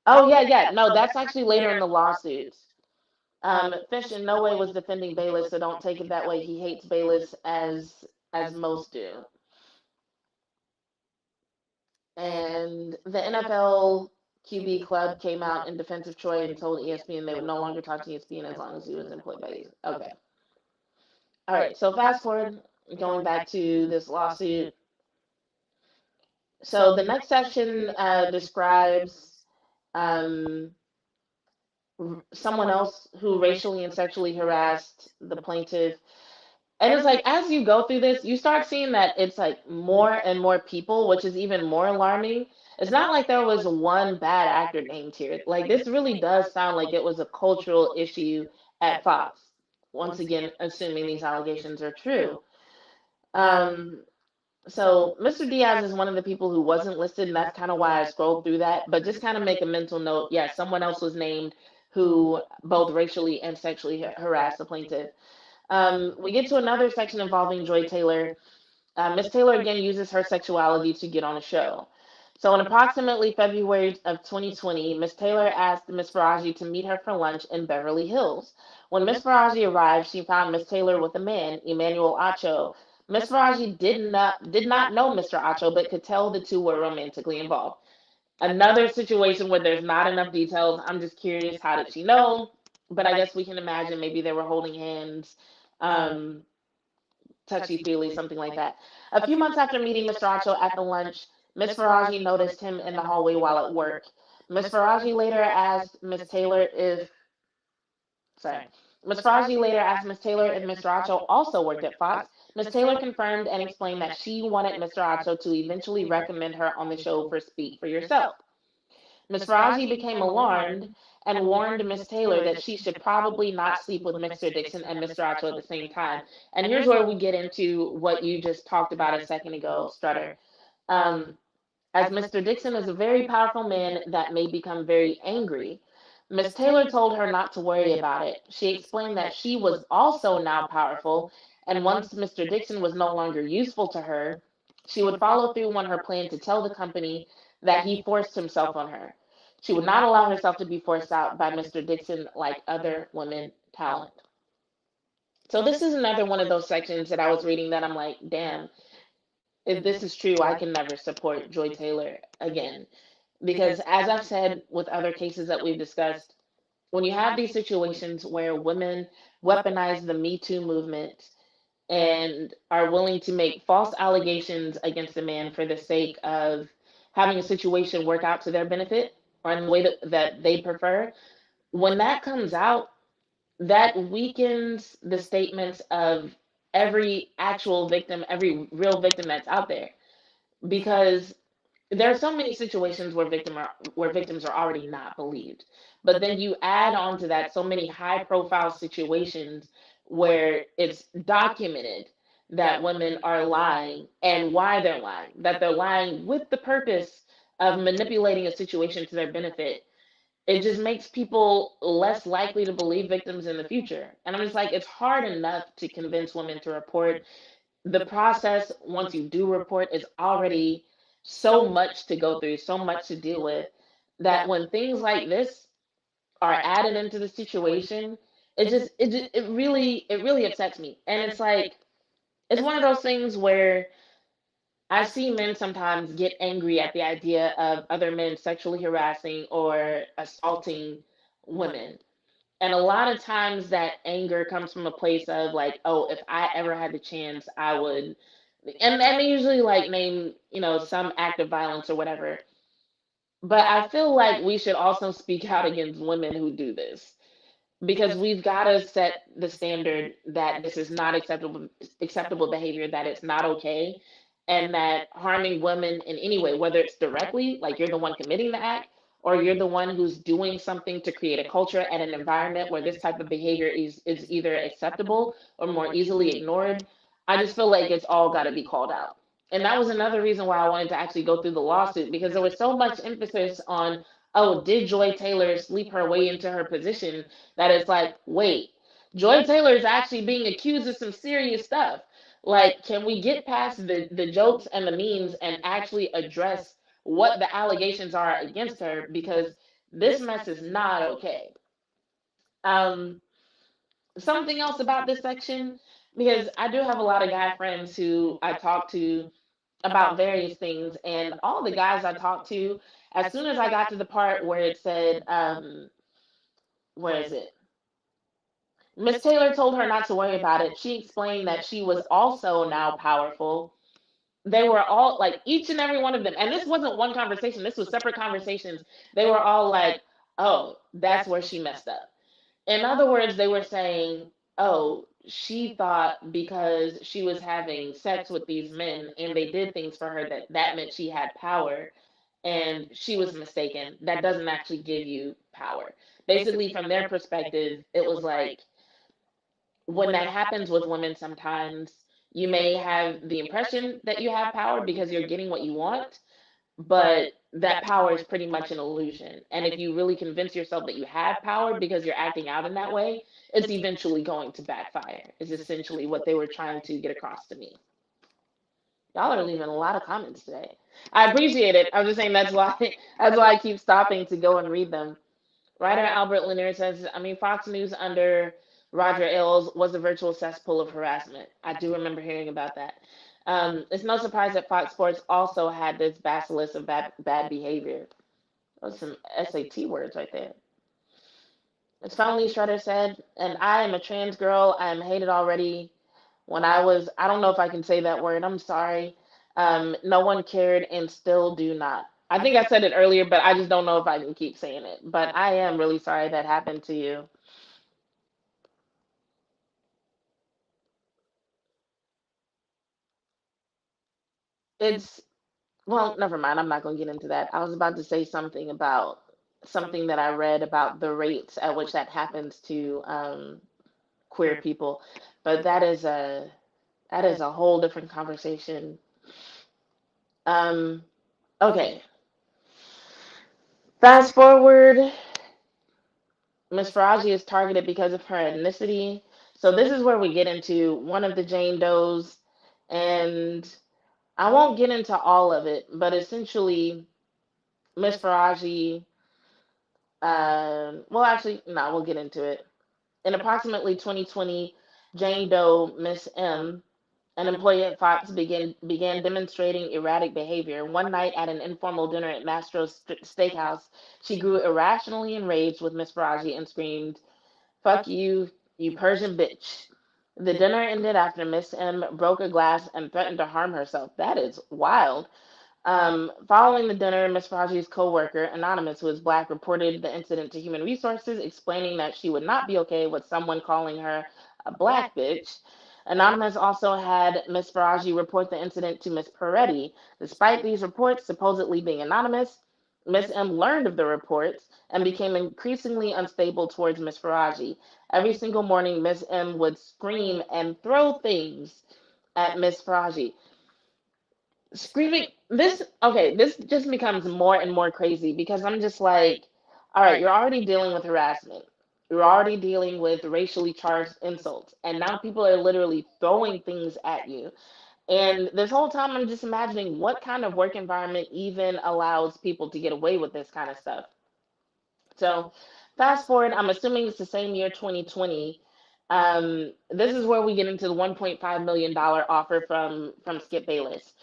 Oh, yeah, yeah. No, that's actually later in the lawsuit. Fish in no way was defending Bayless, so don't take it that way. He hates Bayless as most do. And the NFL QB club came out in defense of Troy and told ESPN they would no longer talk to ESPN as long as he was employed by ESPN. Okay. All right. So fast forward, going back to this lawsuit. So the next section describes um, someone else who racially and sexually harassed the plaintiff. And it's like, as you go through this, you start seeing that it's like more and more people, which is even more alarming. It's not like there was one bad actor named here. Like, this really does sound like it was a cultural issue at Fox. Once again, assuming these allegations are true. Um, so Mr. Diaz is one of the people who wasn't listed, and that's kind of why I scrolled through that. But just kind of make a mental note. Yeah, someone else was named who both racially and sexually harassed the plaintiff. We get to another section involving Joy Taylor. Miss Taylor again uses her sexuality to get on a show. So in approximately February of 2020, Miss Taylor asked Miss Faraji to meet her for lunch in Beverly Hills. When Miss Faraji arrived, she found Miss Taylor with a man, Emmanuel Acho. Miss Faraji did not know Mr. Acho, but could tell the two were romantically involved. Another situation where there's not enough details. I'm just curious, how did she know? But I guess we can imagine maybe they were holding hands, um, touchy feely, something like that. A few months after meeting Mr. Acho at the lunch, Miss Faraji noticed him in the hallway while at work. Miss Faraji later asked Miss Taylor if, sorry, Miss Faraji later asked Miss Taylor if Mr. Acho also worked at Fox. Miss Taylor confirmed and explained that she wanted Mr. Acho to eventually recommend her on the show for Speak for Yourself. Miss Faraji became alarmed and warned Miss Taylor that she should probably not sleep with Mr. Dixon and Mr. Acho at the same time. And here's where we get into what you just talked about a second ago, Strutter. Um, as Mr. Dixon is a very powerful man that may become very angry, Miss Taylor told her not to worry about it. She explained that she was also now powerful, and once Mr. Dixon was no longer useful to her, she would follow through on her plan to tell the company that he forced himself on her. She would not allow herself to be forced out by Mr. Dixon like other women talent. So this is another one of those sections that I was reading that I'm like, damn, if this is true, I can never support Joy Taylor again. Because as I've said with other cases that we've discussed, when you have these situations where women weaponize the Me Too movement and are willing to make false allegations against a man for the sake of having a situation work out to their benefit or in the way that they prefer, when that comes out, that weakens the statements of every actual victim, every real victim that's out there. Because there are so many situations where victims are already not believed, but then you add on to that so many high profile situations where it's documented that women are lying and why they're lying, that they're lying with the purpose of manipulating a situation to their benefit. It just makes people less likely to believe victims in the future. And I'm just like, it's hard enough to convince women to report. The process, once you do report, is already so much to go through, so much to deal with, that when things like this are added into the situation, it really upsets me. And it's like, it's one of those things where I see men sometimes get angry at the idea of other men sexually harassing or assaulting women. And a lot of times that anger comes from a place of like, oh, if I ever had the chance, I would, and they usually like name, some act of violence or whatever. But I feel like we should also speak out against women who do this, because we've got to set the standard that this is not acceptable behavior, that it's not okay, and that harming women in any way, whether it's directly, like you're the one committing the act, or you're the one who's doing something to create a culture and an environment where this type of behavior is either acceptable or more easily ignored. I just feel like it's all got to be called out. And that was another reason why I wanted to actually go through the lawsuit, because there was so much emphasis on, oh, did Joy Taylor sleep her way into her position, that it's like, wait, Joy Taylor is actually being accused of some serious stuff. Like, can we get past the jokes and the memes and actually address what the allegations are against her? Because this mess is not okay. Um, Something else about this section, because I do have a lot of guy friends who I talk to about various things, and all the guys I talked to, as soon as I got to the part where it said, where is it? Miss Taylor told her not to worry about it. She explained that she was also now powerful. They were all like, each and every one of them, and this wasn't one conversation, this was separate conversations. They were all like, oh, that's where she messed up. In other words, they were saying, oh, she thought because she was having sex with these men and they did things for her, that that meant she had power, and she was mistaken. That doesn't actually give you power. Basically, from their perspective, it was like, when that happens with women, sometimes you may have the impression that you have power because you're getting what you want, but that power is pretty much an illusion. And if you really convince yourself that you have power because you're acting out in that way, it's eventually going to backfire, is essentially what they were trying to get across to me. Y'all are leaving a lot of comments today. I appreciate it. I'm just saying that's why that's why I keep stopping to go and read them. Writer Albert Lanier says, I mean, Fox News under Roger Ailes was a virtual cesspool of harassment. I do remember hearing about that. It's no surprise that Fox Sports also had this basilisk of bad behavior. Those some SAT words right there. As Felony Shredder said, and I am a trans girl. I am hated already. When I don't know if I can say that word. I'm sorry. No one cared and still do not. I think I said it earlier, but I just don't know if I can keep saying it. But I am really sorry that happened to you. It's, well, never mind. I'm not going to get into that. I was about to say something about something that I read about the rates at which that happens to queer people, but that is a whole different conversation. Um, okay, fast forward. Miss Faraji is targeted because of her ethnicity. So this is where we get into one of the Jane Does, and I won't get into all of it, but essentially, Miss Faraji. Well, actually, no, we'll get into it. In approximately 2020, Jane Doe, Miss M, an employee at Fox, began demonstrating erratic behavior. One night at an informal dinner at Mastro's Steakhouse, she grew irrationally enraged with Miss Faraji and screamed, "Fuck you, you Persian bitch." The dinner ended after Miss M broke a glass and threatened to harm herself. That is wild. Following the dinner, Ms. Faraji's co-worker, Anonymous, who is black, reported the incident to Human Resources, explaining that she would not be okay with someone calling her a black bitch. Anonymous also had Ms. Faraji report the incident to Ms. Peretti. Despite these reports supposedly being anonymous, Ms. M learned of the reports and became increasingly unstable towards Ms. Faraji. Every single morning, Ms. M would scream and throw things at Ms. Faraji. Screaming, this, okay, this just becomes more and more crazy, because I'm just like, all right, you're already dealing with harassment, you're already dealing with racially charged insults, and now people are literally throwing things at you. And this whole time I'm just imagining what kind of work environment even allows people to get away with this kind of stuff. So fast forward, I'm assuming it's the same year, 2020. This is where we get into the $1.5 million offer from Skip Bayless.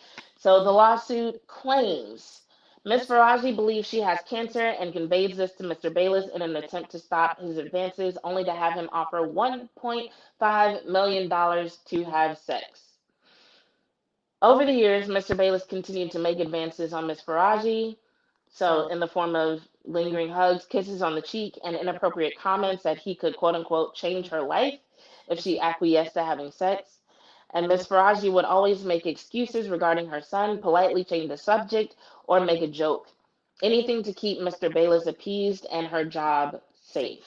So the lawsuit claims Ms. Faraji believes she has cancer and conveys this to Mr. Bayless in an attempt to stop his advances, only to have him offer $1.5 million to have sex. Over the years, Mr. Bayless continued to make advances on Ms. Faraji, so in the form of lingering hugs, kisses on the cheek, and inappropriate comments that he could quote unquote change her life if she acquiesced to having sex. And Miss Faraji would always make excuses regarding her son, politely change the subject, or make a joke. Anything to keep Mr. Bayless appeased and her job safe.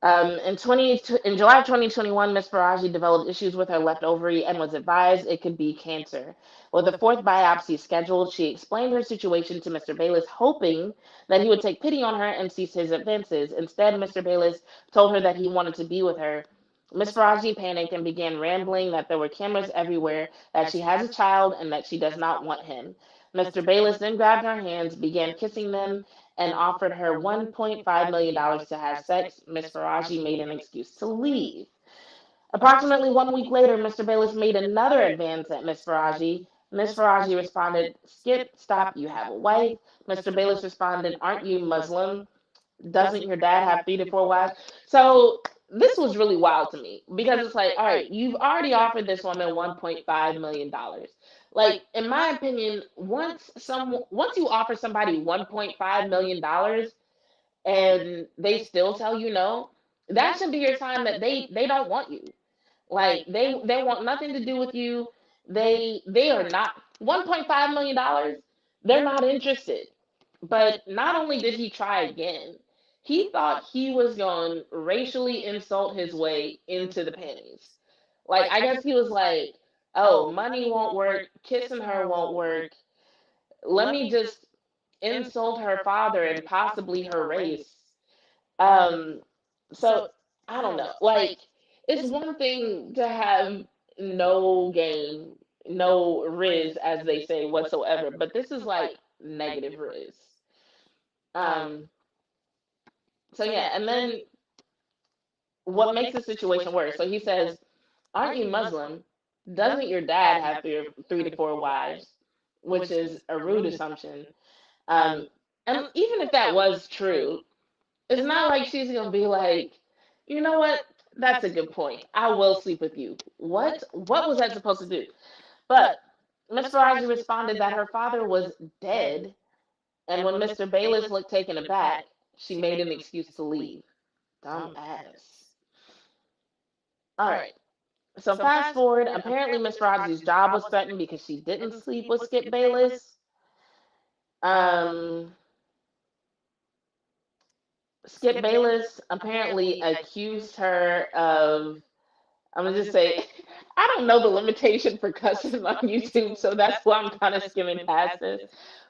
In July of 2021, Ms. Faraji developed issues with her left ovary and was advised it could be cancer. With a fourth biopsy scheduled, she explained her situation to Mr. Bayless, hoping that he would take pity on her and cease his advances. Instead, Mr. Bayless told her that he wanted to be with her. Ms. Faraji panicked and began rambling that there were cameras everywhere, that she has a child, and that she does not want him. Mr. Bayless then grabbed her hands, began kissing them, and offered her $1.5 million to have sex. Ms. Faraji made an excuse to leave. Approximately 1 week later, Mr. Bayless made another advance at Ms. Faraji. Ms. Faraji responded, "Skip, stop, you have a wife." Mr. Bayless responded, "Aren't you Muslim? Doesn't your dad have 3 to 4 wives?" So this was really wild to me because it's like, all right, you've already offered this woman $1.5 million. Like, in my opinion, once you offer somebody $1.5 million and they still tell you no, that should be your sign that they don't want you. Like, they want nothing to do with you. They are not $1.5 million. They're not interested. But not only did he try again, he thought he was going to racially insult his way into the pennies. Like, I guess he was like, "Oh, money won't work, kissing her won't work. Let me just insult her father and possibly her race." Um, so I don't know. Like, it's one thing to have no game, no riz, as they say, whatsoever, but this is like negative riz. Um, so yeah, and then what makes the situation worse? So he says, "Aren't you Muslim? Doesn't your dad have 3 to 4 wives?" Which is a rude assumption. Um, and even if that was true, it's not like she's gonna be like, "You know what? That's a good point. I will sleep with you." What? What was that supposed to do? But Miss Faraji responded that her father was dead, and when Mr. Bayless looked taken aback, she made an excuse to leave. Dumb ass. All right. So fast forward. Apparently, Miss Faraji's job was threatened because she didn't sleep with Skip Bayless. Um, Skip Bayless apparently accused her of, I'm gonna just say, I don't know the limitation for cussing on YouTube, so that's why I'm kind of skimming past this.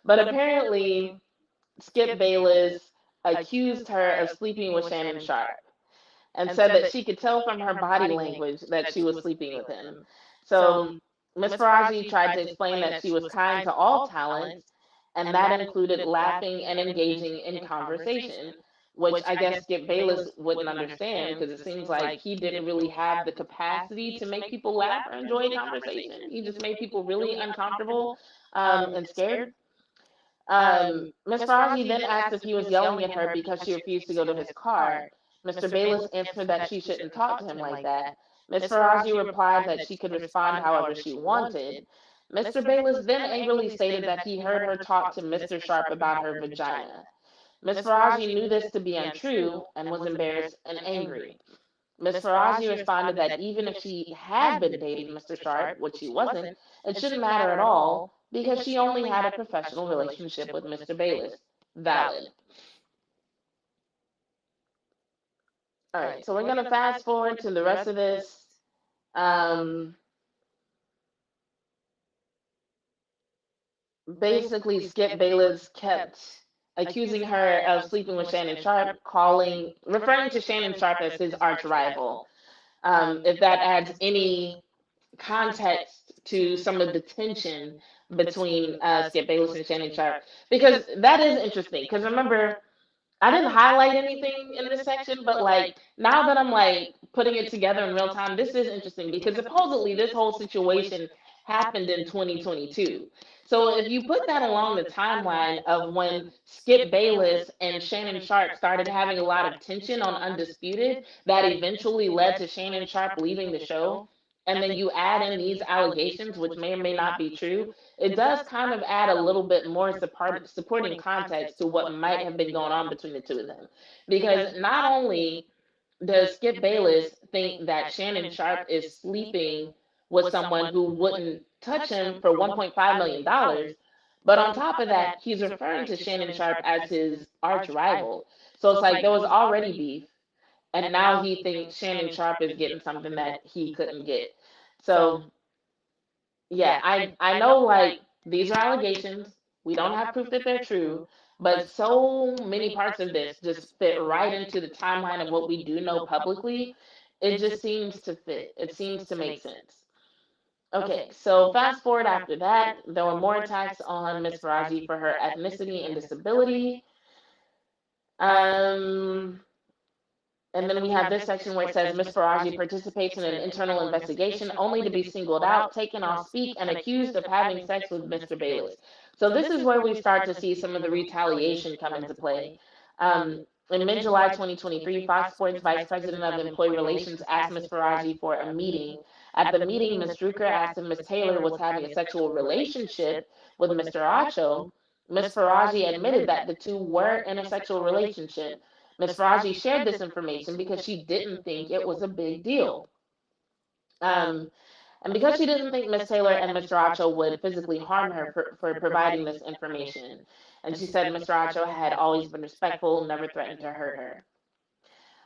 But apparently, Skip Bayless accused her of sleeping with Shannon Sharpe and said that she could tell from her body language that she was sleeping with him. So Miss Faraji tried to explain that she was kind to all talents, and that included laughing and engaging in conversation, which I guess Skip Bayless wouldn't understand because it seems like he didn't really have the capacity to make people laugh or enjoy a conversation. He just made people really uncomfortable and scared. Miss Faraji then asked if he was yelling at her because she refused to go to his car. Mr. Bayless answered that she shouldn't talk to him like that. Miss Faraji replied that she could respond however she wanted. Mr. Bayless then angrily stated that he heard her talk to Mr. Sharpe about her vagina. Miss Faraji knew this to be untrue and was embarrassed and angry. Miss Faraji responded that even if she had been dating Mr. Sharpe, which she wasn't, it shouldn't matter at all because she only had a professional relationship with Mr. Bayless. Valid. All right, so we're going to fast forward to the rest of this. Um, Basically, Skip Bayless kept accusing her of sleeping with Shannon Sharpe, referring to Shannon Sharpe as his arch rival. If that adds any context to some of the tension between Skip Bayless and Shannon Sharpe, because that is interesting. Because remember, I didn't highlight anything in this section, but like now that I'm like putting it together in real time, this is interesting because supposedly this whole situation happened in 2022. So if you put that along the timeline of when Skip Bayless and Shannon Sharpe started having a lot of tension on Undisputed, that eventually led to Shannon Sharpe leaving the show, and then you add in these allegations, which may or may not be true, it does kind of add a little bit more supporting context to what might have been going on between the two of them. Because not only does Skip Bayless think that Shannon Sharpe is sleeping with someone who wouldn't touch him for $1.5 million, but on top of that, he's referring to Shannon Sharpe as his arch rival. So it's like there was already beef, and now he thinks Shannon Sharpe is getting something that he couldn't get. So yeah, I know like these are allegations. We don't have proof that they're true, but so many parts of this just fit right into the timeline of what we do know publicly. It just seems to fit. It seems to make sense. Okay, so fast forward after that, there were more attacks on Miss Faraji for her ethnicity and disability. Um, and then we have this section where it says Ms. Faraji participates in an internal investigation only to be singled out, taken off speak, and accused of having sex with Mr. Bayless. So this is where we start to see some of the retaliation come into play. In mid-July 2023, Fox Sports Vice President of Employee Relations asked Ms. Faraji for a meeting. At the meeting, Ms. Drucker asked if Ms. Taylor was having a sexual relationship with Mr. Acho. Ms. Faraji admitted that the two were in a sexual relationship. Ms. Faraji shared this information because she didn't think it was a big deal. And because she didn't think Ms. Taylor and Mr. Acho would physically harm her for providing this information. And she said Mr. Acho had always been respectful, never threatened to hurt her.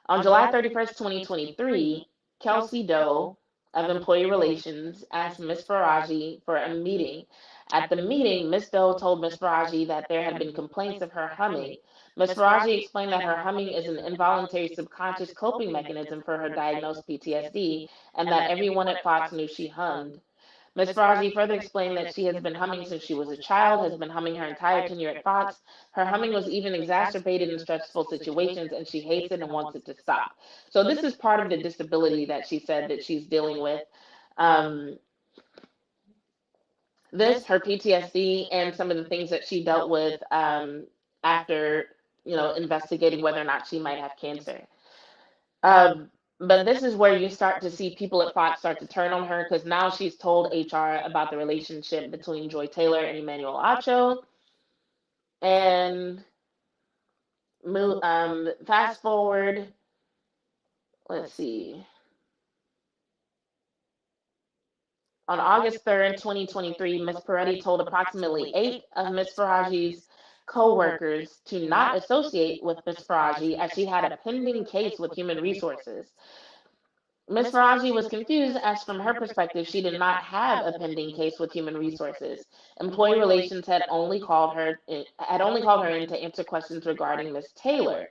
On July 31st, 2023, Kelsey Doe of Employee Relations asked Ms. Faraji for a meeting. At the meeting, Ms. Doe told Ms. Faraji that there had been complaints of her humming. Ms. Faraji explained that her humming is an involuntary subconscious coping mechanism for her diagnosed PTSD, and that everyone at Fox knew she hummed. Ms. Faraji further explained that she has been humming since she was a child, has been humming her entire tenure at Fox. Her humming was even exacerbated in stressful situations, and she hates it and wants it to stop. So this is part of the disability that she said that she's dealing with. Um, her PTSD, and some of the things that she dealt with after, investigating whether or not she might have cancer. But this is where you start to see people at Fox start to turn on her because now she's told HR about the relationship between Joy Taylor and Emmanuel Acho. And fast forward, let's see. On August 3rd, 2023, Ms. Peretti told approximately 8 of Ms. Faraji's co-workers to not associate with Ms. Faraji as she had a pending case with Human Resources. Ms. Faraji was confused as from her perspective, she did not have a pending case with Human Resources. Employee Relations had only called her in to answer questions regarding Ms. Taylor.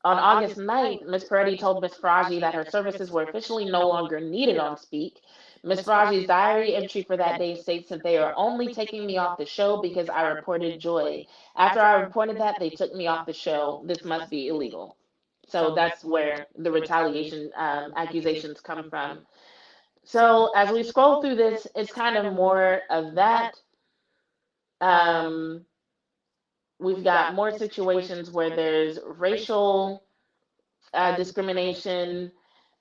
On August 9th, Ms. Peretti told Ms. Faraji that her services were officially no longer needed on Speak. Ms. Faraji's diary entry for that day states that they are only taking me off the show because I reported Joy. After I reported that, they took me off the show. This must be illegal. So that's where the retaliation accusations come from. So as we scroll through this, it's kind of more of that. We've got more situations where there's racial discrimination,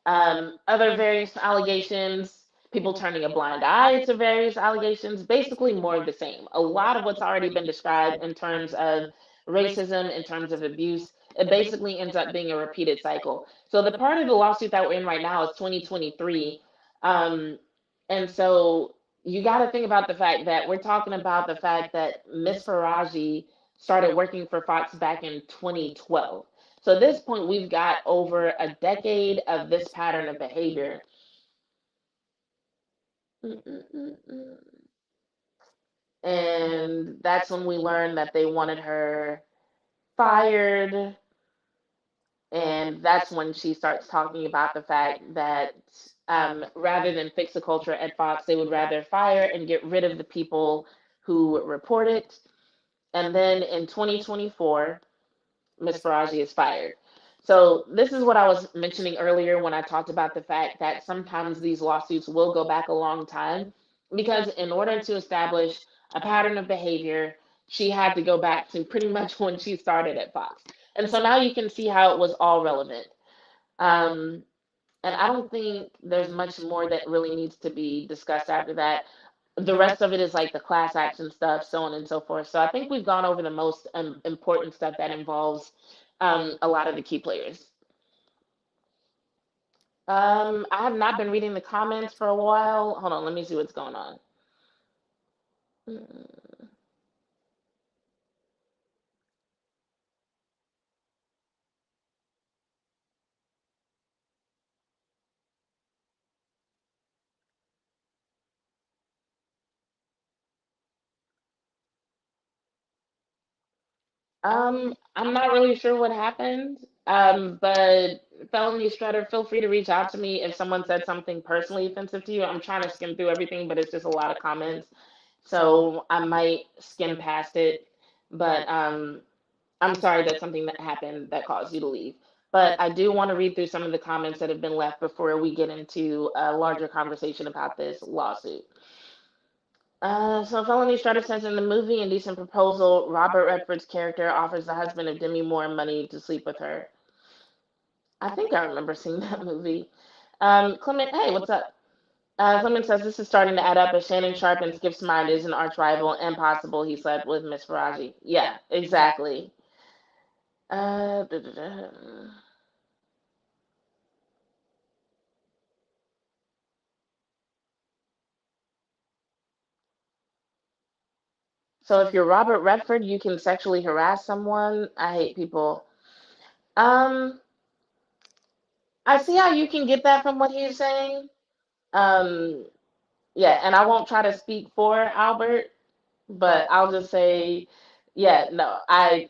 other various allegations, people turning a blind eye to various allegations, basically more of the same. A lot of what's already been described in terms of racism, in terms of abuse, it basically ends up being a repeated cycle. So the part of the lawsuit that we're in right now is 2023. And so you got to think about the fact that we're talking about the fact that Miss Faraji started working for Fox back in 2012. So at this point, we've got over a decade of this pattern of behavior. And that's when we learned that they wanted her fired. And that's when she starts talking about the fact that rather than fix the culture at Fox, they would rather fire and get rid of the people who report it. And then in 2024, Ms. Faraji is fired. So this is what I was mentioning earlier when I talked about the fact that sometimes these lawsuits will go back a long time because in order to establish a pattern of behavior, she had to go back to pretty much when she started at Fox. And so now you can see how it was all relevant. Um, and I don't think there's much more that really needs to be discussed after that. The rest of it is like the class action stuff, so on and so forth. So I think we've gone over the most important stuff that involves a lot of the key players. I have not been reading the comments for a while. Hold on, let me see what's going on. Mm. I'm not really sure what happened. But felony shredder, feel free to reach out to me if someone said something personally offensive to you. I'm trying to skim through everything, but it's just a lot of comments, so I might skim past it. But I'm sorry that something that happened that caused you to leave. But I do want to read through some of the comments that have been left before we get into a larger conversation about this lawsuit. So Felony Strutter says in the movie Indecent Proposal, Robert Redford's character offers the husband of Demi Moore money to sleep with her. I think I remember seeing that movie. Clement, hey, what's up? Clement says this is starting to add up as Shannon Sharpe and Skip's mind is an arch rival and possible he slept with Miss Faraji. Yeah, exactly. Da, da, da. So if you're Robert Redford, you can sexually harass someone. I hate people. Um, I see how you can get that from what he's saying. Um, yeah, and I won't try to speak for Albert, but I'll just say, yeah, no, I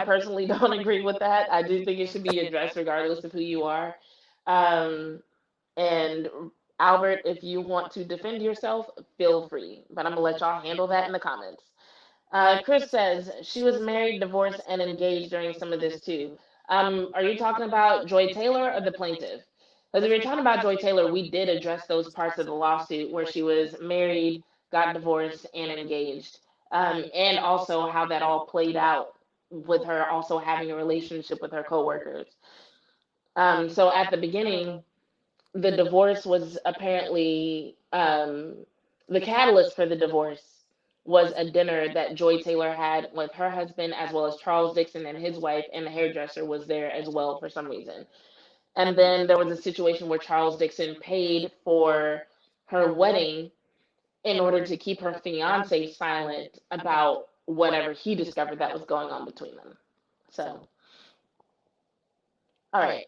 personally don't agree with that. I do think it should be addressed regardless of who you are. Um, and Albert, if you want to defend yourself, feel free. But I'm gonna let y'all handle that in the comments. Chris says she was married, divorced, and engaged during some of this too. Are you talking about Joy Taylor or the plaintiff? Because if you're talking about Joy Taylor, we did address those parts of the lawsuit where she was married, got divorced, and engaged, and also how that all played out with her also having a relationship with her coworkers. So at the beginning, the divorce was apparently the catalyst for the divorce was a dinner that Joy Taylor had with her husband as well as Charles Dixon and his wife, and the hairdresser was there as well for some reason. And then there was a situation where Charles Dixon paid for her wedding in order to keep her fiance silent about whatever he discovered that was going on between them. So, all right.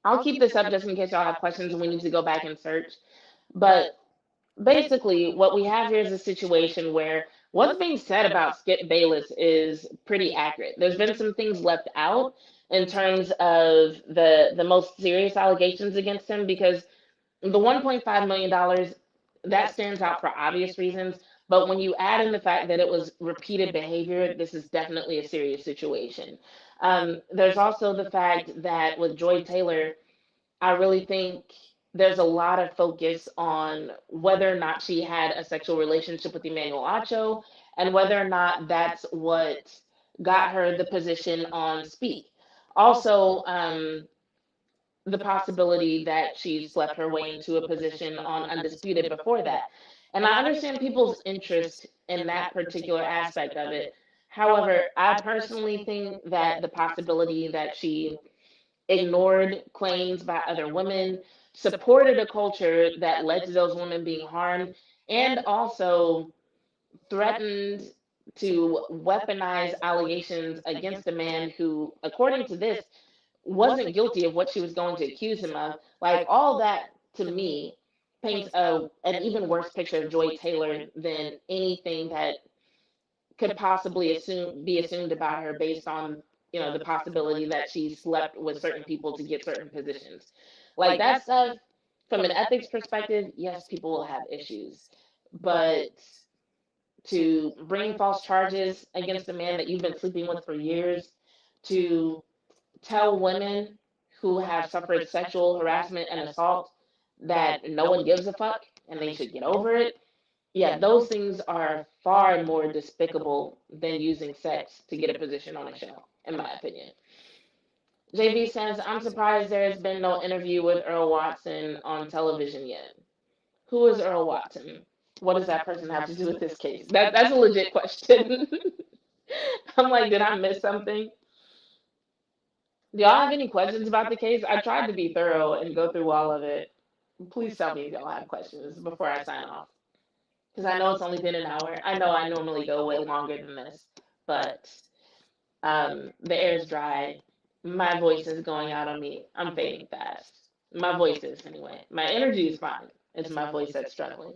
I'll keep this up just in case y'all have questions and we need to go back and search. But basically, what we have here is a situation where what's being said about Skip Bayless is pretty accurate. There's been some things left out in terms of the most serious allegations against him because the $1.5 million that stands out for obvious reasons. But when you add in the fact that it was repeated behavior, this is definitely a serious situation. There's also the fact that with Joy Taylor, I really think there's a lot of focus on whether or not she had a sexual relationship with Emmanuel Acho and whether or not that's what got her the position on Speak. Also, the possibility that she slept her way into a position on Undisputed before that. And I understand people's interest in that particular aspect of it. However, I personally think that the possibility that she ignored claims by other women, supported a culture that led to those women being harmed, and also threatened to weaponize allegations against a man who, according to this, wasn't guilty of what she was going to accuse him of. Like all that to me paints an even worse picture of Joy Taylor than anything that could possibly be assumed about her based on the possibility that she slept with certain people to get certain positions. Like that stuff, from an ethics perspective, yes, people will have issues, but to bring false charges against a man that you've been sleeping with for years, to tell women who have suffered sexual harassment and assault that no one gives a fuck and they should get over it. Yeah, those things are far more despicable than using sex to get a position on a show, in my opinion. JV says, I'm surprised there has been no interview with Earl Watson on television yet. Who is Earl Watson? What does that person have to do with this case? That's a legit question. I'm like, did I miss something? Do y'all have any questions about the case? I tried to be thorough and go through all of it. Please tell me if y'all have questions before I sign off. Because I know it's only been an hour. I know I normally go way longer than this, but the air is dry. My voice is going out on me. I'm fading fast. My voice is, anyway. My energy is fine. It's my voice that's struggling.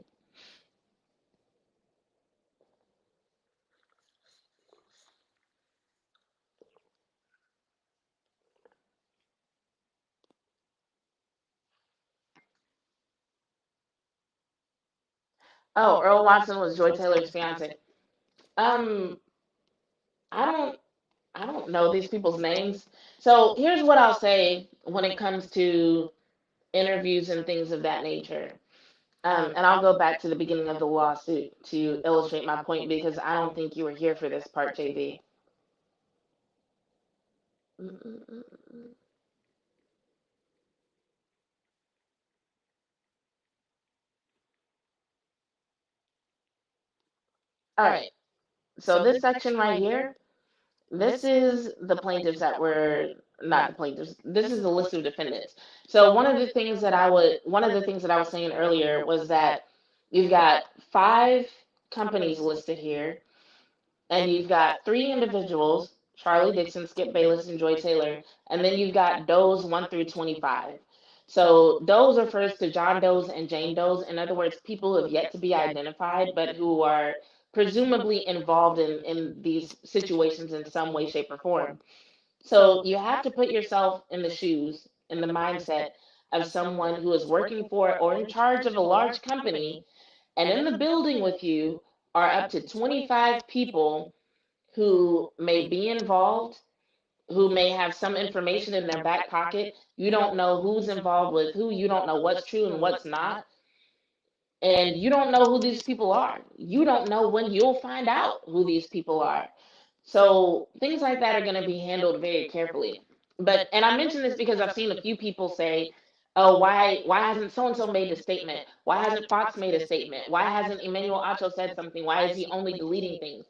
Oh, Earl Watson was Joy Taylor's fiance. Um, I don't I don't know these people's names. So here's what I'll say when it comes to interviews and things of that nature. And I'll go back to the beginning of the lawsuit to illustrate my point because I don't think you were here for this part, JB. All right. So this section right here, this is the plaintiffs that were not the plaintiffs. This is the list of defendants. So one of the things that I was saying earlier was that you've got 5 companies listed here, and you've got 3 individuals: Charlie Dixon, Skip Bayless, and Joy Taylor, and then you've got Does 1 through 25. So Does refers to John Does and Jane Does. In other words, people who have yet to be identified, but who are presumably involved in these situations in some way, shape, or form. So you have to put yourself in the shoes, in the mindset of someone who is working for or in charge of a large company, and in the building with you are up to 25 people who may be involved, who may have some information in their back pocket. You don't know who's involved with who, you don't know what's true and what's not, and you don't know who these people are. You don't know when you'll find out who these people are. So things like that are going to be handled very carefully. But and I mention this because I've seen a few people say, "Oh, why hasn't so and so made a statement? Why hasn't Fox made a statement? Why hasn't Emmanuel Acho said something? Why is he only deleting things?"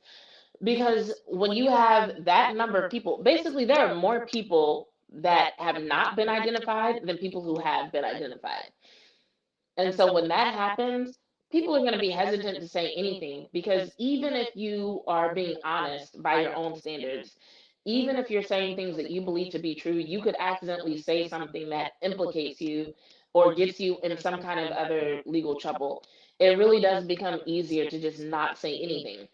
Because when you have that number of people, basically there are more people that have not been identified than people who have been identified. And so when that happens, people are going to be hesitant to say anything because even if you are being honest by your own standards, even if you're saying things that you believe to be true, you could accidentally say something that implicates you or gets you in some kind of other legal trouble. It really does become easier to just not say anything.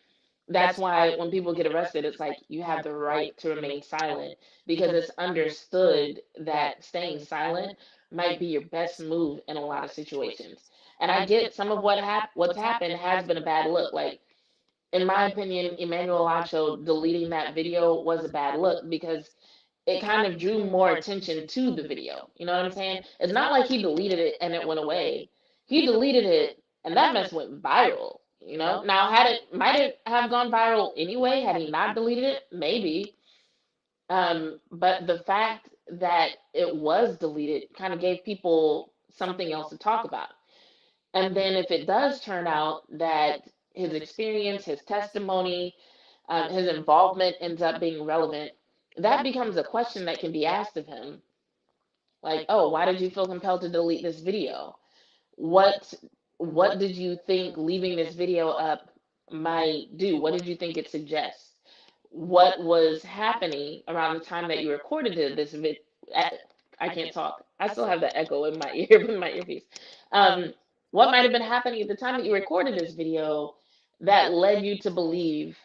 That's why when people get arrested, it's like you have the right to remain silent because it's understood that staying silent might be your best move in a lot of situations. And I get some of what's happened has been a bad look. Like in my opinion, Emmanuel Acho deleting that video was a bad look because it kind of drew more attention to the video. You know what I'm saying? It's not like he deleted it and it went away. He deleted it and that mess went viral. You know, now had it might it have gone viral anyway had he not deleted it, maybe. But the fact that it was deleted kind of gave people something else to talk about. And then if it does turn out that his experience, his testimony, his involvement ends up being relevant, that becomes a question that can be asked of him. Like, oh, why did you feel compelled to delete this video? What what did you think leaving this video up might do? What did you think it suggests? What was happening around the time that you recorded this vid? I can't talk. I still have the echo in my ear, in my earpiece. What might have been happening at the time that you recorded this video that led you to believe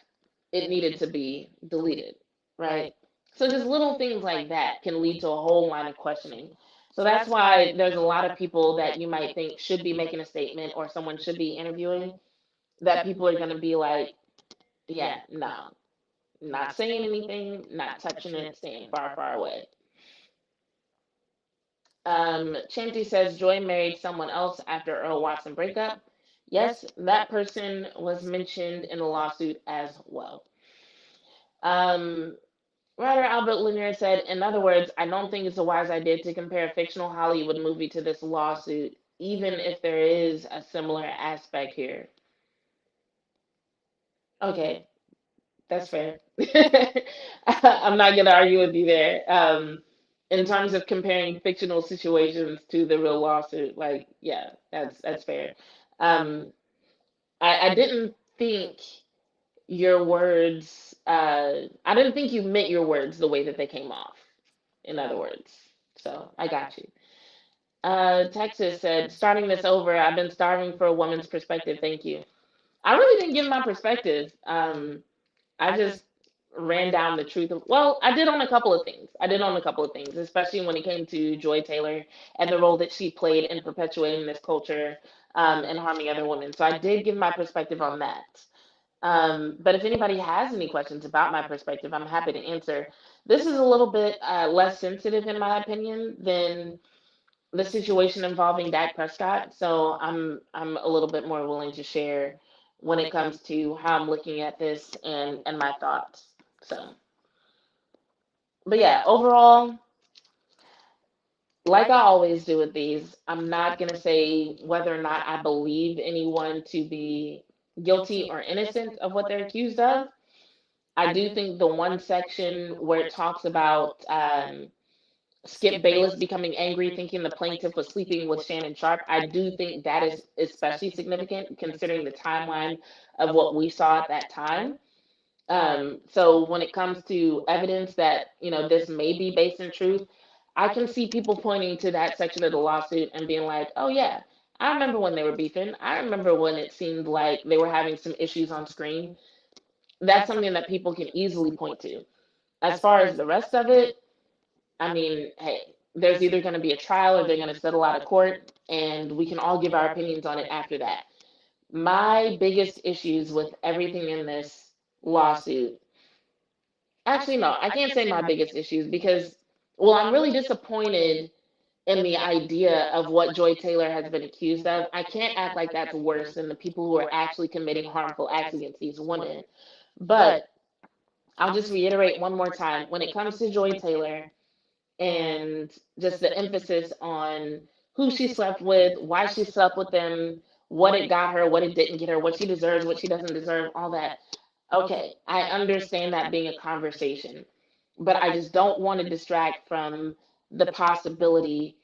it needed to be deleted, right? So just little things like that can lead to a whole line of questioning. So that's why there's a lot of people that you might think should be making a statement or someone should be interviewing that people are going to be like, yeah, no, not saying anything, not touching it, staying far, far away. Chanty says Joy married someone else after Earl Watson breakup. Yes, that person was mentioned in the lawsuit as well. Um, Writer Albert Lanier said, in other words, I don't think it's a wise idea to compare a fictional Hollywood movie to this lawsuit, even if there is a similar aspect here. Okay, that's fair. I'm not going to argue with you there. In terms of comparing fictional situations to the real lawsuit, like, yeah, that's fair. Um, I didn't think your words, I didn't think you meant your words the way that they came off, in other words. So I got you. Texas said, starting this over, I've been starving for a woman's perspective. Thank you. I really didn't give my perspective. I just ran down the truth of, well, I did on a couple of things. I did on a couple of things, especially when it came to Joy Taylor and the role that she played in perpetuating this culture and harming other women. So I did give my perspective on that. But if anybody has any questions about my perspective, I'm happy to answer. This is a little bit less sensitive, in my opinion, than the situation involving Dak Prescott. So I'm a little bit more willing to share when it comes to how I'm looking at this and my thoughts. So, but yeah, overall, like I always do with these, I'm not gonna say whether or not I believe anyone to be guilty or innocent of what they're accused of. I do think the one section where it talks about Skip Bayless becoming angry, thinking the plaintiff was sleeping with Shannon Sharpe, I do think that is especially significant considering the timeline of what we saw at that time. So when it comes to evidence that this may be based in truth, I can see people pointing to that section of the lawsuit and being like, "Oh yeah, I remember when they were beefing. I remember when it seemed like they were having some issues on screen." That's something that people can easily point to. As far as the rest of it, I mean, hey, there's either going to be a trial or they're going to settle out of court, and we can all give our opinions on it after that. My biggest issues with everything in this lawsuit, actually, no, I can't say my biggest issues because, well, I'm really disappointed in the idea of what Joy Taylor has been accused of. I can't act like that's worse than the people who are actually committing harmful acts against these women. But I'll just reiterate one more time when it comes to Joy Taylor, and just the emphasis on who she slept with, why she slept with them, what it got her, what it didn't get her, what she deserves, what she doesn't deserve, all that. Okay, I understand that being a conversation, but I just don't want to distract from the possibility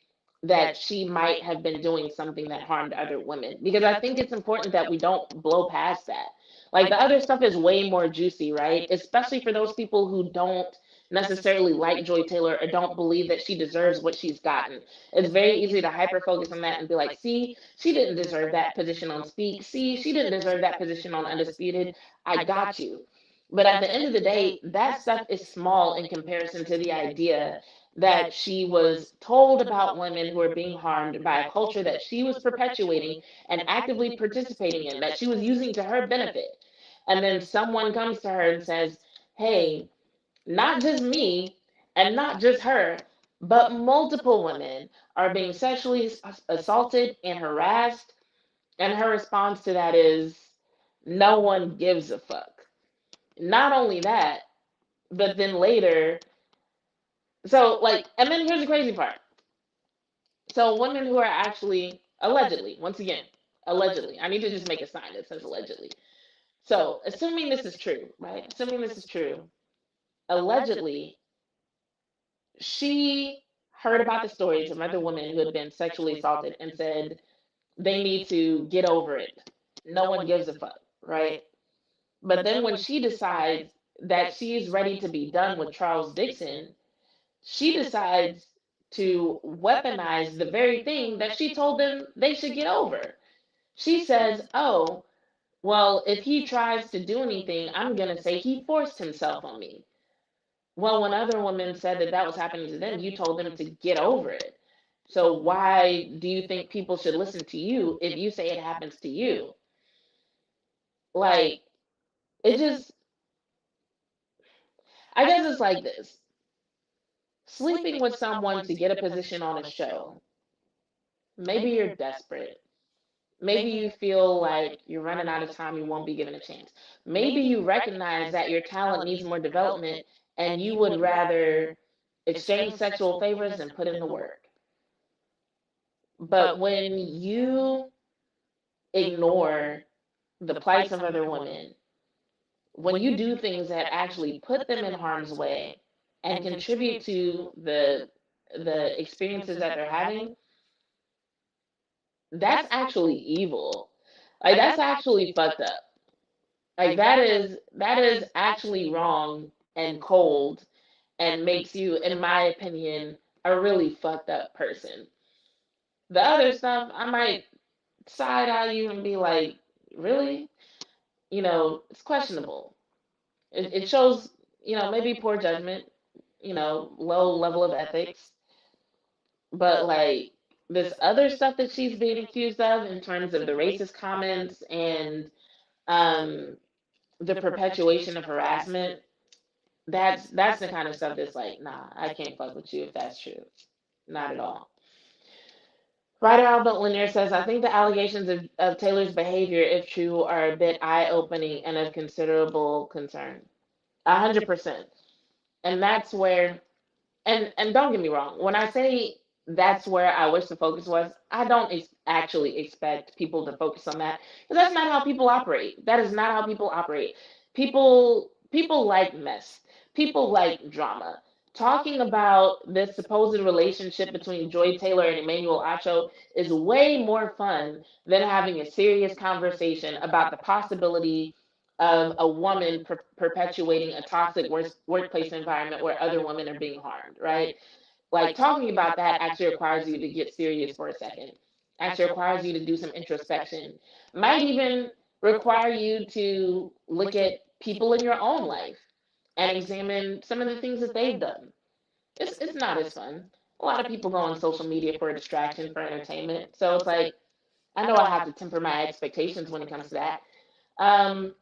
that she might have been doing something that harmed other women, because I think it's important that we don't blow past that. Like the other stuff is way more juicy, right? Especially for those people who don't necessarily like Joy Taylor or don't believe that she deserves what she's gotten. It's very easy to hyper focus on that and be like, see, she didn't deserve that position on Speak. See, she didn't deserve that position on Undisputed. I got you. But at the end of the day, that stuff is small in comparison to the idea that she was told about women who are being harmed by a culture that she was perpetuating and actively participating in, that she was using to her benefit. And then someone comes to her and says, hey, not just me and not just her, but multiple women are being sexually assaulted and harassed. And her response to that is, no one gives a fuck. Not only that, but then later, so like, and then here's the crazy part. So women who are actually allegedly, once again, allegedly, I need to just make a sign that says allegedly. So assuming this is true, right? Assuming this is true, allegedly, she heard about the stories of other women who had been sexually assaulted and said they need to get over it. No one gives a fuck, right? But then when she decides that she's ready to be done with Charles Dixon, she decides to weaponize the very thing that she told them they should get over. She says, oh, well, if he tries to do anything, I'm going to say he forced himself on me. Well, when other women said that that was happening to them, you told them to get over it. So why do you think people should listen to you if you say it happens to you? Like, it just, I guess it's like this. sleeping with someone to get a position on a show, maybe you're desperate. Maybe you feel like you're running out of time, you won't be given a chance. Maybe you recognize that your talent needs more development and you would rather exchange sexual favors and put in the work. But when you ignore the plights of other women, when you do things that actually put them in harm's way and contribute to the experiences that they're having, that's actually evil. Like that's actually fucked up. Like that is actually wrong and cold and makes you, in my opinion, a really fucked up person. The other stuff, I might side eye you and be like, really? It's questionable. It shows, maybe poor judgment, low level of ethics. But like this other stuff that she's being accused of in terms of the racist comments and um the perpetuation of harassment, that's the kind of stuff that's like, nah, I can't fuck with you if that's true. Not at all. Writer Albert Lanier says, I think the allegations of Taylor's behavior, if true, are a bit eye opening and of considerable concern. 100%. And that's where, and don't get me wrong, when I say that's where I wish the focus was, I don't actually expect people to focus on that because that's not how people operate. That is not how people operate. People like mess. People like drama. Talking about this supposed relationship between Joy Taylor and Emmanuel Acho is way more fun than having a serious conversation about the possibility of a woman perpetuating a toxic workplace environment where other women are being harmed, right? Like talking about that actually requires you to get serious for a second, actually requires you to do some introspection, might even require you to look at people in your own life and examine some of the things that they've done. It's not as fun. A lot of people go on social media for a distraction, for entertainment. So it's like, I know I have to temper my expectations when it comes to that. Um,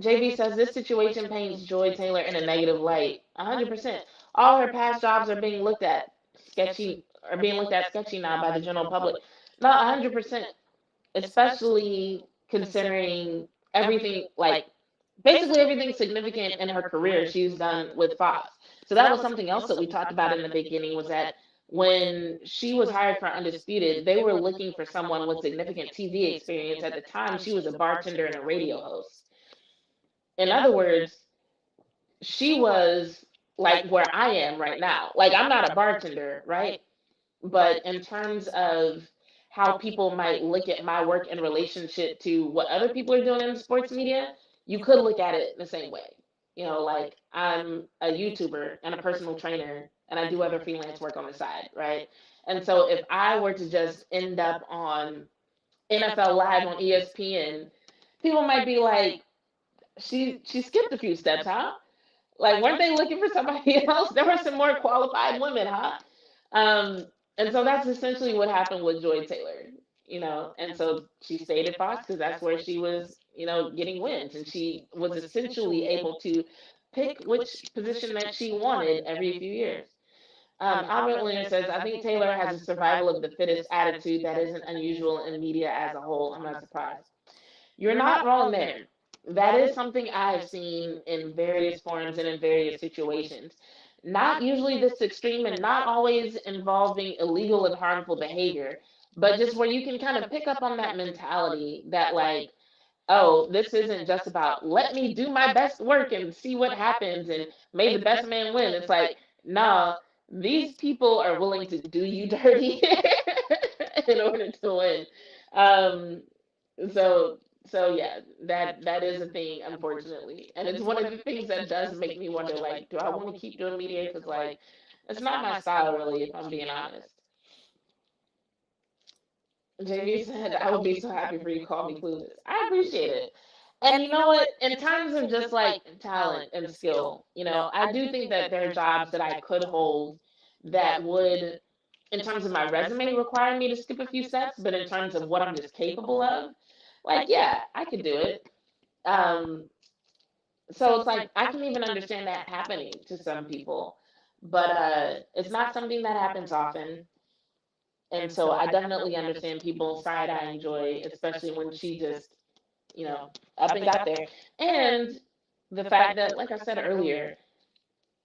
JV says this situation paints Joy Taylor in a negative light. 100%. All her past jobs are being looked at sketchy, are being looked at sketchy now by the general public. No, 100%. Especially considering everything, like basically everything significant in her career she's done with Fox. So that was something else that we talked about in the beginning was that when she was hired for Undisputed, they were looking for someone with significant TV experience. At the time, she was a bartender and a radio host. In other words, she was like where I am right now. Like I'm not a bartender, right? But in terms of how people might look at my work in relationship to what other people are doing in the sports media, you could look at it the same way. Like I'm a YouTuber and a personal trainer and I do other freelance work on the side, right? And so if I were to just end up on NFL Live on ESPN, people might be like, she skipped a few steps, huh? Like, weren't they looking for somebody else? There were some more qualified women, huh? Um, and so that's essentially what happened with Joy Taylor, and so she stayed at Fox because that's where she was, getting wins, and she was essentially able to pick which position that she wanted every few years. Albert Liner says, I think Taylor has a survival of the fittest attitude that isn't unusual in media as a whole. I'm not surprised. You're not wrong there. That is something I have seen in various forms and in various situations. Not usually this extreme and not always involving illegal and harmful behavior, but just where you can kind of pick up on that mentality that, like, oh, this isn't just about let me do my best work and see what happens and may the best man win. It's like, nah, these people are willing to do you dirty in order to win. Um, so so yeah, that is a thing, unfortunately, and it's one of the things that does make me wonder, like, do I want to keep doing media? Because like, it's not my style, really, if I'm being honest. JV said, I would be so happy for you to call me clueless. I appreciate it. And you know what? In terms of just like talent and skill, I do think that there are jobs that I could hold that would, in terms of my resume, require me to skip a few steps, but in terms of what I'm just capable of, like, yeah, I could do it. Um, so it's like I can even understand that happening to some people. but it's not something that happens often. And so I definitely understand people's side eye joy, especially when she just, you know, up and got there. And the fact that, like I said earlier,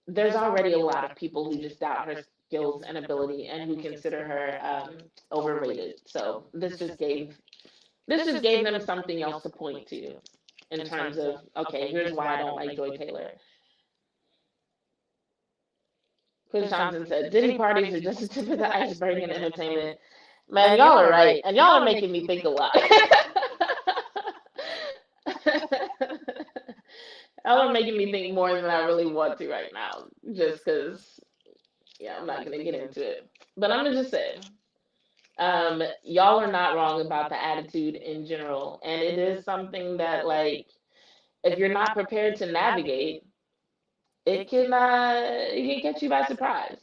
there's already a lot of people who just doubt her skills and ability and who consider her overrated. So this just gave them something else to point to in terms of, okay, here's why I don't like Joy Taylor. Chris Johnson said, Diddy parties are just the tip of the iceberg in entertainment. Man, y'all are right. And y'all are making me think a lot. Y'all are making me think more than I really want to right now. Just because, yeah, I'm not going to get into it. But I'm going to just say, y'all are not wrong about the attitude in general. And it is something that, like, if you're not prepared to navigate, it can catch you by surprise.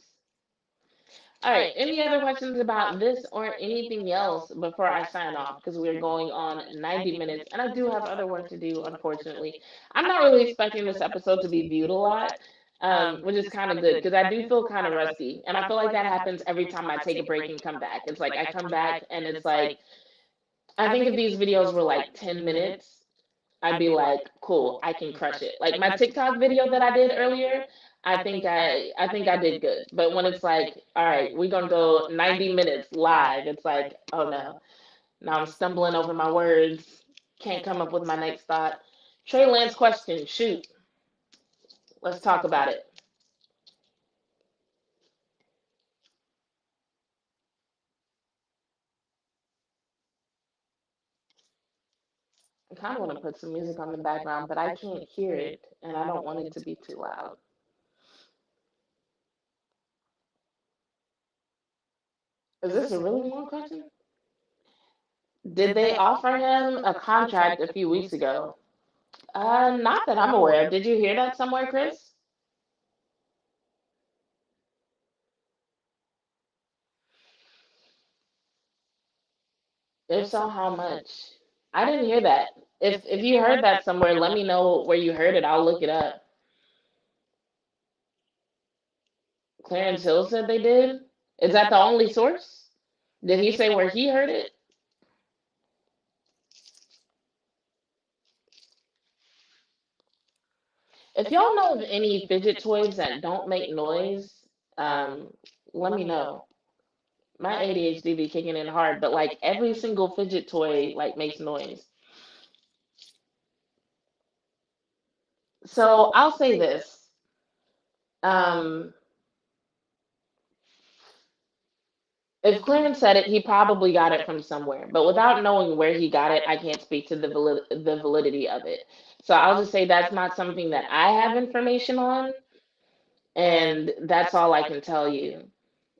All right. Any other questions about this or anything else before I sign off? Because we're going on 90 minutes, and I do have other work to do, unfortunately. I'm not really expecting this episode to be viewed a lot, which is kind of good because I do feel kind of rusty. And I feel like that happens every time I take a break and come back. It's like I come back, and it's like, I think if these videos were like 10 minutes, I'd be like, cool, I can crush it. Like my TikTok video that I did earlier, I think I did good. But when it's like, all right, we're gonna go 90 minutes live, it's like, oh no. Now I'm stumbling over my words, can't come up with my next thought. Trey Lance question, shoot. Let's talk about it. I kind of want to put some music on the background, but I can't hear it, and I don't want it to be too loud. Is this a really long question? Did they offer him a contract a few weeks ago? Not that I'm aware of. Did you hear that somewhere, Chris? If so, how much? I didn't hear that. If you heard that somewhere, let me know where you heard it. I'll look it up. Clarence Hill said they did. Is that the only source? Did he say where he heard it? If y'all know of any fidget toys that don't make noise, um, let me know. My ADHD be kicking in hard, but like every single fidget toy like makes noise. So I'll say this. Um, if Clarence said it, he probably got it from somewhere. But without knowing where he got it, I can't speak to the validity of it. So I'll just say that's not something that I have information on, and that's all I can tell you.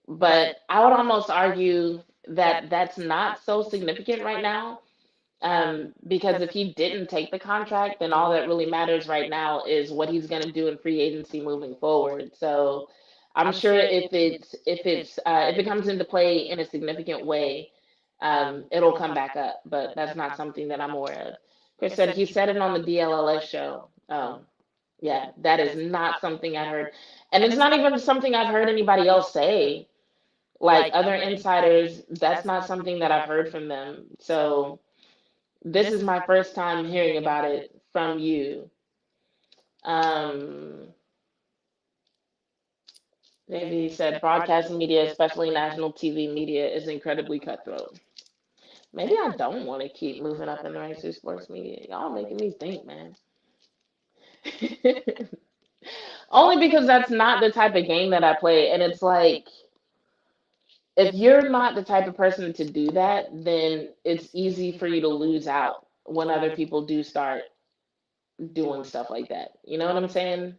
But I would almost argue that that's not so significant right now. Because if he didn't take the contract, then all that really matters right now is what he's going to do in free agency moving forward. So I'm sure if it comes into play in a significant way, it'll come back up. But that's not something that I'm aware of. Chris said he said it on the DLLS show. Yeah, that is not something I heard, and it's not even something I've heard anybody else say. Like other insiders, that's not something that I've heard from them. So this is my first time hearing about it from you. Um, Maybe said broadcasting media, especially national TV media, is incredibly cutthroat. Maybe I don't want to keep moving up in the ranks of sports media. Y'all making me think, man. Only because that's not the type of game that I play. And it's like, if you're not the type of person to do that, then it's easy for you to lose out when other people do start doing stuff like that. You know what I'm saying?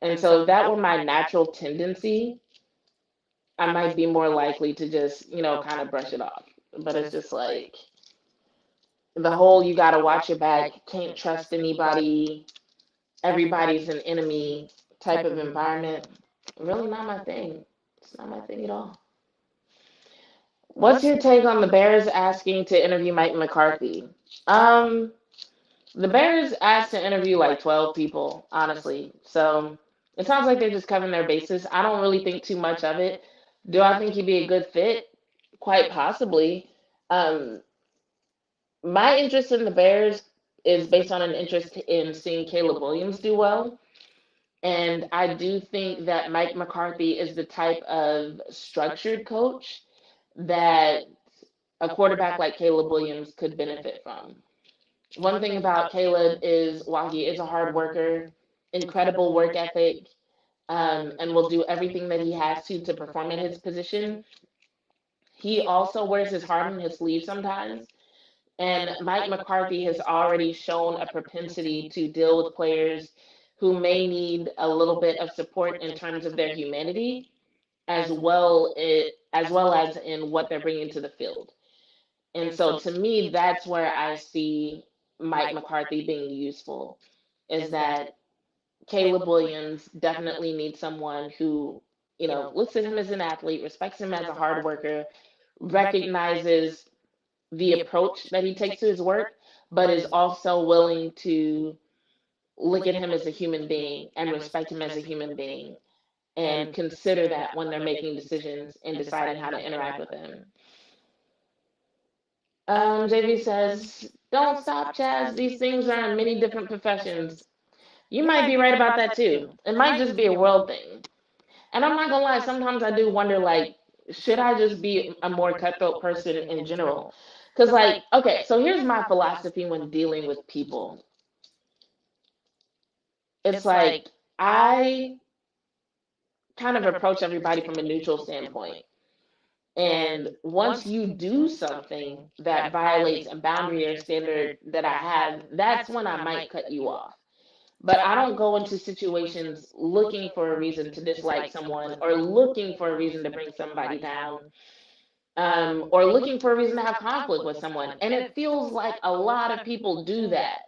And so if that were my natural tendency, I might be more likely to just, kind of brush it off. But it's just like the whole you gotta watch your back, can't trust anybody, everybody's an enemy type of environment. Really not my thing. It's not my thing at all. What's your take on the Bears asking to interview Mike McCarthy? Um, the Bears asked to interview like 12 people, honestly. So It sounds like they're just covering their bases. I don't really think too much of it. Do I think he'd be a good fit? Quite possibly. Um, my interest in the Bears is based on an interest in seeing Caleb Williams do well. And I do think that Mike McCarthy is the type of structured coach that a quarterback like Caleb Williams could benefit from. One thing about Caleb is while he is a hard worker, incredible work ethic, and will do everything that he has to perform at his position, he also wears his heart on his sleeve sometimes. And Mike McCarthy has already shown a propensity to deal with players who may need a little bit of support in terms of their humanity, as well as in what they're bringing to the field. And so, to me, that's where I see Mike McCarthy being useful. Is that Caleb Williams definitely needs someone who, looks at him as an athlete, respects him as a hard worker, recognizes the approach that he takes to his work, but is also willing to look at him as a human being and respect him as a human being and consider that when they're making decisions and deciding how to interact with him. JV says, don't stop, Chaz. These things are in many different professions. You might be right about that too. It might just be a world thing. And I'm not gonna lie, sometimes I do wonder, like, should I just be a more cutthroat person in general? Because, like, okay, so here's my philosophy when dealing with people. It's like I kind of approach everybody from a neutral standpoint. And once you do something that violates a boundary or standard that I have, that's when I might cut you off. But I don't go into situations looking for a reason to dislike someone or looking for a reason to bring somebody down, or looking for a reason to have conflict with someone. And it feels like a lot of people do that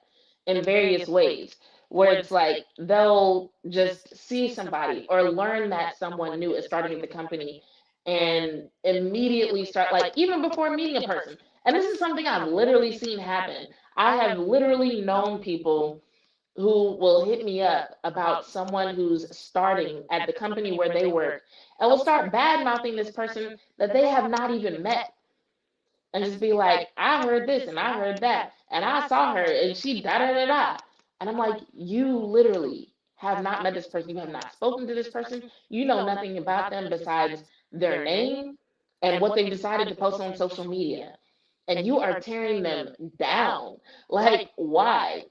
in various ways, where it's like they'll just see somebody or learn that someone new is starting the company and immediately start, like, even before meeting a person. And this is something I've literally seen happen. I have literally known people who will hit me up about someone who's starting at the company where they work and will start bad mouthing this person that they have not even met, and just be like, I heard this and I heard that and I saw her and she da da da da. And I'm like, you literally have not met this person. You have not spoken to this person. You know nothing about them besides their name and what they've decided to post on social media. And you are tearing them down. Like, why?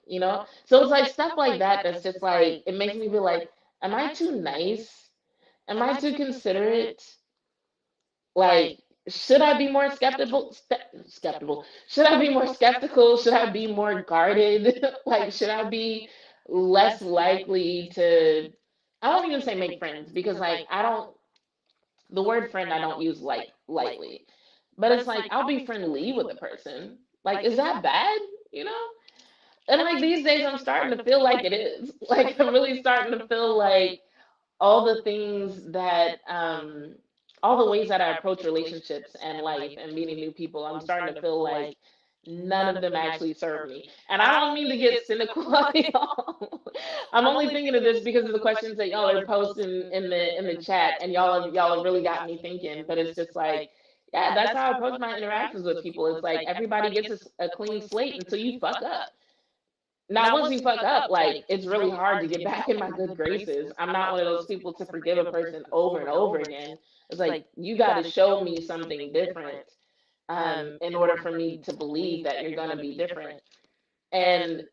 So it's like stuff like that that's just like, it makes me be like, am I too nice? Am I too considerate? Like, should I be more skeptical? Should I be more skeptical? Should I be more guarded? Like, should I be less likely to, I won't even say make friends, because, like, I don't, the word friend I don't use lightly. But it's like, I'll be friendly with a person. Like, is that bad? You know? And like these days I'm starting to feel like it is. Like, I'm really starting to feel like all the things that all the ways that I approach relationships and life and meeting new people, I'm starting to feel like none of them actually serve me. And I don't mean to get cynical on y'all. I'm only thinking of this because of the questions that y'all are posting in the chat, and y'all have really got me thinking. But it's just like, yeah, that's how I approach my interactions with people. It's like everybody gets a clean slate until you fuck up. Now, once you fuck up, like, it's really hard to get back in my good graces. I'm not one of those people to forgive a person over and over again. It's like, you got to show me something different, in order for me to believe that you're going to be different. And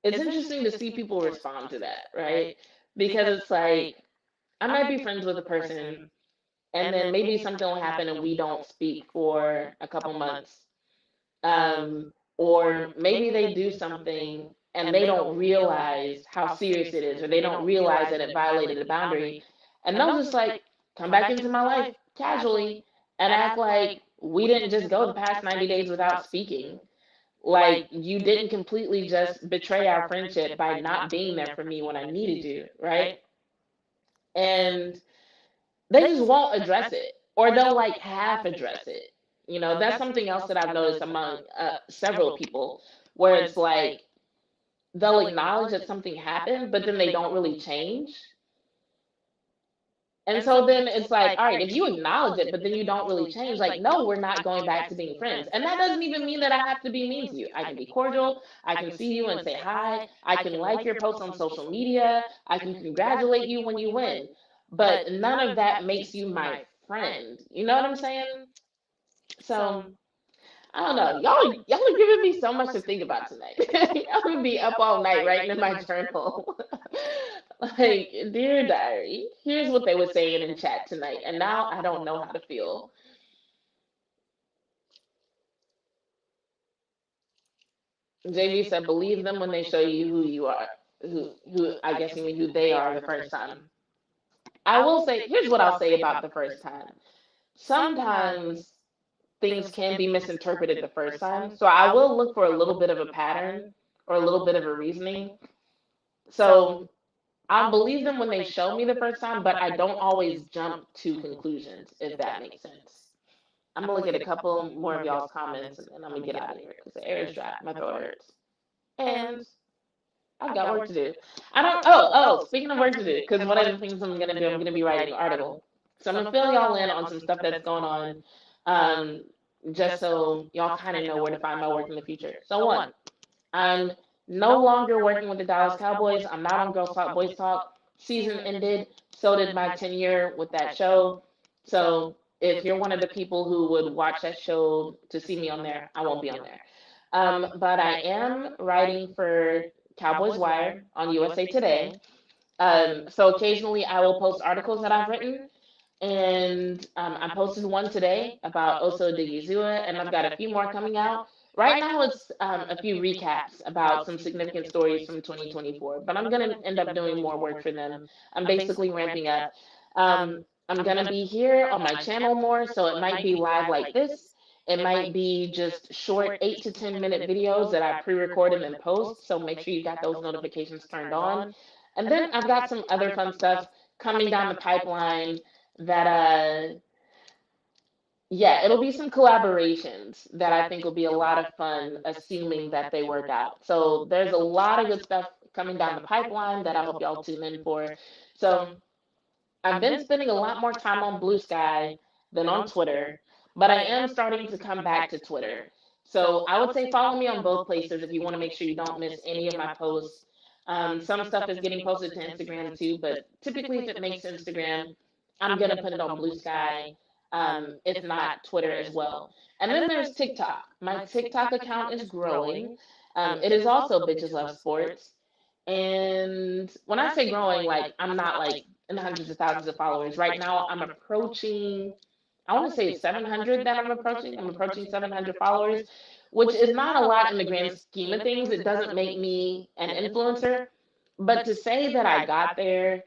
it's interesting to see people respond to that, right? Because it's like, I might be friends with a person, and then maybe something will happen and we don't speak for a couple months. Um, or maybe they do something and they don't realize how serious it is, or they don't realize that it violated a boundary, and they'll just, like, come back into my life casually and act like we didn't just go the past 90 days without speaking. Like, you didn't completely just betray our friendship by not being there for me when I needed you, right? And they just won't address it, or they'll, like, half address it. That's something else that I've noticed among several people, where it's like they'll acknowledge that something happened, but then they don't really change. And so then it's like, all right, if you acknowledge it, but then you don't really change, like, no, we're not going back to being friends. And that doesn't even mean that I have to be mean to you. I can be cordial. I can see you and say hi. I can like your posts on social media. I can congratulate you when you win. But none of that makes you my friend. You know what I'm saying? So I don't know. Y'all are giving me so much to think about tonight. I'm gonna be up all night writing in my journal. Like, dear diary, here's what they were saying in chat tonight, and now I don't know how to feel. JV said, believe them when they show you who you are. Who I guess you mean who they are the first time. I will say, here's what I'll say about the first time. Sometimes things can be misinterpreted the first time. So I will look for a little bit of a pattern or a little bit of a reasoning. So I'll believe them when they show me the first time, but I don't always jump to conclusions, if that makes sense. I'm gonna look at a couple more of y'all's comments and then I'm gonna get out of here because the air is dry, my throat hurts, and I've got work to do. I don't. Speaking of work to do, because one of the things I'm gonna do, I'm gonna be writing an article. So I'm gonna fill y'all in on some stuff that's going on, um, just so y'all kind of know where to find my work in the future. So one, I'm no longer working with the Dallas Cowboys. I'm not on Girls Talk Boys Talk. Season ended. So did my tenure with that show. So if you're one of the people who would watch that show to see me on there, I won't be on there. But I am writing for Cowboys Wire on USA Today. So occasionally I will post articles that I've written. And I posted one today about Oso Digizua, and I've got a few more coming out. Right now, it's a few recaps about some significant stories from 2024, but I'm going to end up doing more work for them. I'm basically ramping up. I'm going to be here on my channel more, so it might be live like this. It might be just short 8 to 10 minute videos that I pre-record and then post, so make sure you got those notifications turned on. And then I've got some other fun stuff coming down the pipeline that yeah, it'll be some collaborations that I think will be a lot of fun, assuming that they work out. So there's a lot of good stuff coming down the pipeline that I hope y'all tune in for. So I've been spending a lot more time on Blue Sky than on Twitter, but I am starting to come back to Twitter. So I would say follow me on both places if you want to make sure you don't miss any of my posts. Some stuff is getting posted to Instagram too, but typically if it makes Instagram, I'm gonna put it on Blue Sky, if not Twitter as well. And then there's TikTok. My TikTok account is growing. It is also Bitches Love Sports. And when I say growing, like I'm not like in the hundreds of thousands of followers. Right now, I'm approaching, I want to say it's 700 that I'm approaching. I'm approaching 700 followers, which is not a lot in the grand scheme of things. It doesn't make me an influencer. But to say that I got there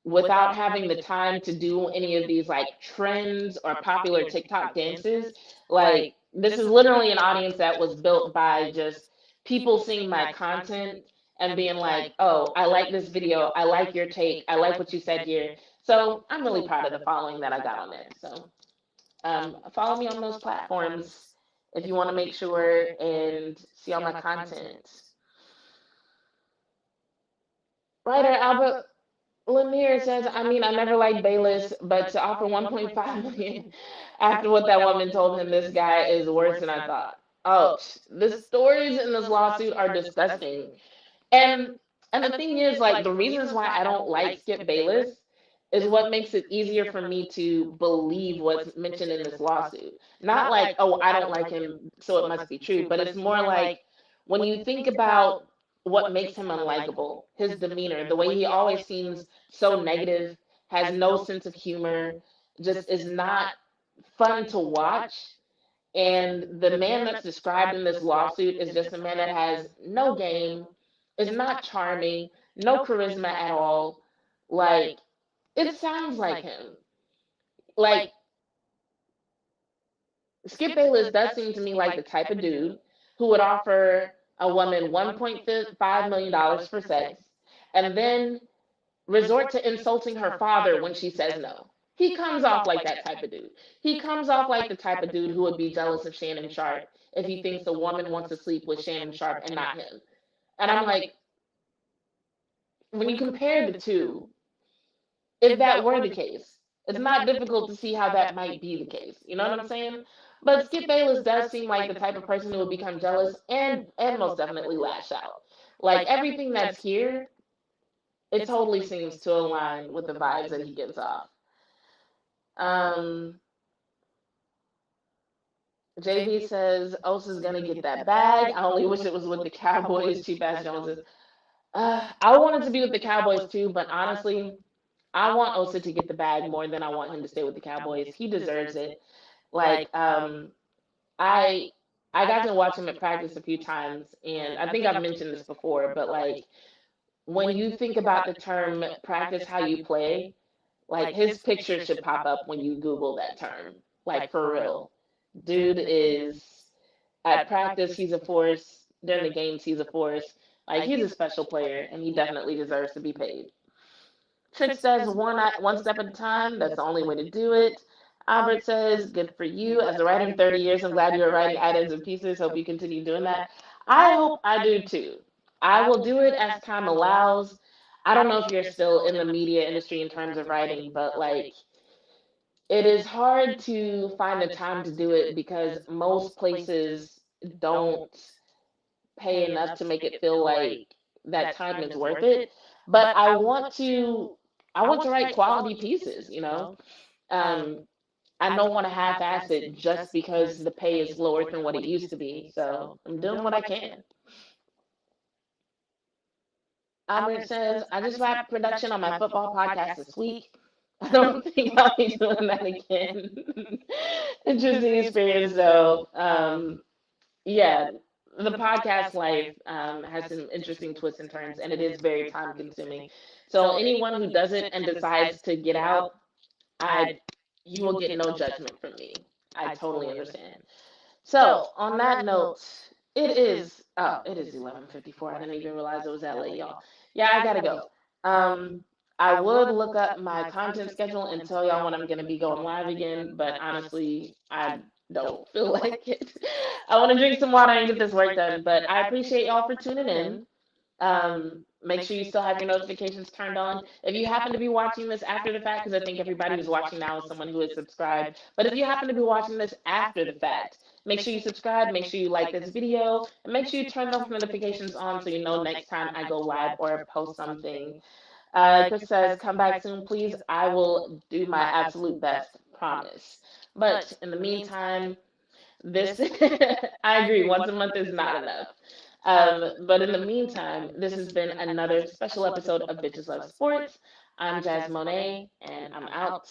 without having the time to do any of these like trends or popular TikTok dances, like this is literally an audience that was built by just people seeing my content and being like, oh, I like this video, I like your take, I like what you said here. So I'm really proud of the following that I got on there. So follow me on those platforms if you want to make sure and see all my content. Writer Albert Lanier says, I mean, I never liked Bayless, but to offer 1.5 million after what that woman told him, this guy is worse than I thought. Ouch. The stories in this lawsuit are disgusting. And and the thing is, like, the reasons why I don't like Skip Bayless is what makes it easier for me to believe what's mentioned in this lawsuit. Not like, oh, I don't like him, so it must be true, but it's more like when you think about what makes him unlikable, his demeanor, the way he always seems so negative, has no sense of humor, just is not fun to watch. And the man that's described in this lawsuit is just a man that has no game, is not charming, no charisma at all. Like, it sounds like him. Like, Skip Bayless does seem to me like the type of dude who would offer a woman $1.5 million for sex and then resort to insulting her father when she says no. He comes off like that type of dude. He comes off like the type of dude who would be jealous of Shannon Sharpe if he thinks a woman wants to sleep with Shannon Sharpe and not him. And I'm like, when you compare the two, if that were the case. It's not difficult to see how that might be the case. You know what I'm saying? But Skip Bayless does seem like the type of person who would become jealous and most definitely lash out. Like everything that's here, it totally seems to align with the vibes that he gives off. Um, JV says Osa's gonna get that bag. I only wish it was with the Cowboys, cheap ass Joneses. I wanted to be with the Cowboys too, but honestly, I want Osa to get the bag more than I want him to stay with the Cowboys. He deserves it. Like, I I got to watch him at practice a few times, and I think I've mentioned this before, but like when you think about the term practice how you play, like his picture should pop up when you Google that term. Like for real. Dude is at practice, he's a force. During the games, he's a force. Like he's a special player, and he definitely deserves to be paid. Trick says one step at a time. That's the only way to do it. Albert says, good for you. As a writer in 30 years, I'm glad you're writing items and pieces. Hope you continue doing that. I hope I do too. I will do it as time allows. I don't know if you're still in the media industry in terms of writing, but like it is hard to find the time to do it because most places don't pay enough to make it feel like that time is worth it. But I want to write quality pieces, you know. Um, I don't want to half-ass it just because the pay is lower than what it used to be. So I'm doing what I can. Albert says, I just wrapped production on my football podcast this week. I don't think I'll be doing that again. Interesting experience though. Yeah, the podcast life has some interesting twists and turns, and it is very time consuming. So anyone who does it and decides to get out, I you will get no judgment from me. I totally understand. So on that note, it is 11:54. I didn't even realize it was that late, y'all. Yeah, I gotta go. Um, I would look up my content schedule and tell y'all when I'm gonna be going live again, but honestly, I don't feel like it. I want to drink some water and get this work done. But I appreciate y'all for tuning in. Make sure you still have your notifications turned on. If you happen to be watching this after the fact, because I think everybody who's watching now is someone who is subscribed, but if you happen to be watching this after the fact, make sure you subscribe, make sure you like this video, and make sure you turn those notifications on so you know next time I go live or post something. Chris says, come back soon, please. I will do my absolute best, promise. But in the meantime, this, I agree, once a month is not enough. But in the meantime, this has been another special episode of Bitches Love Sports. I'm Jazz Monet, and I'm out.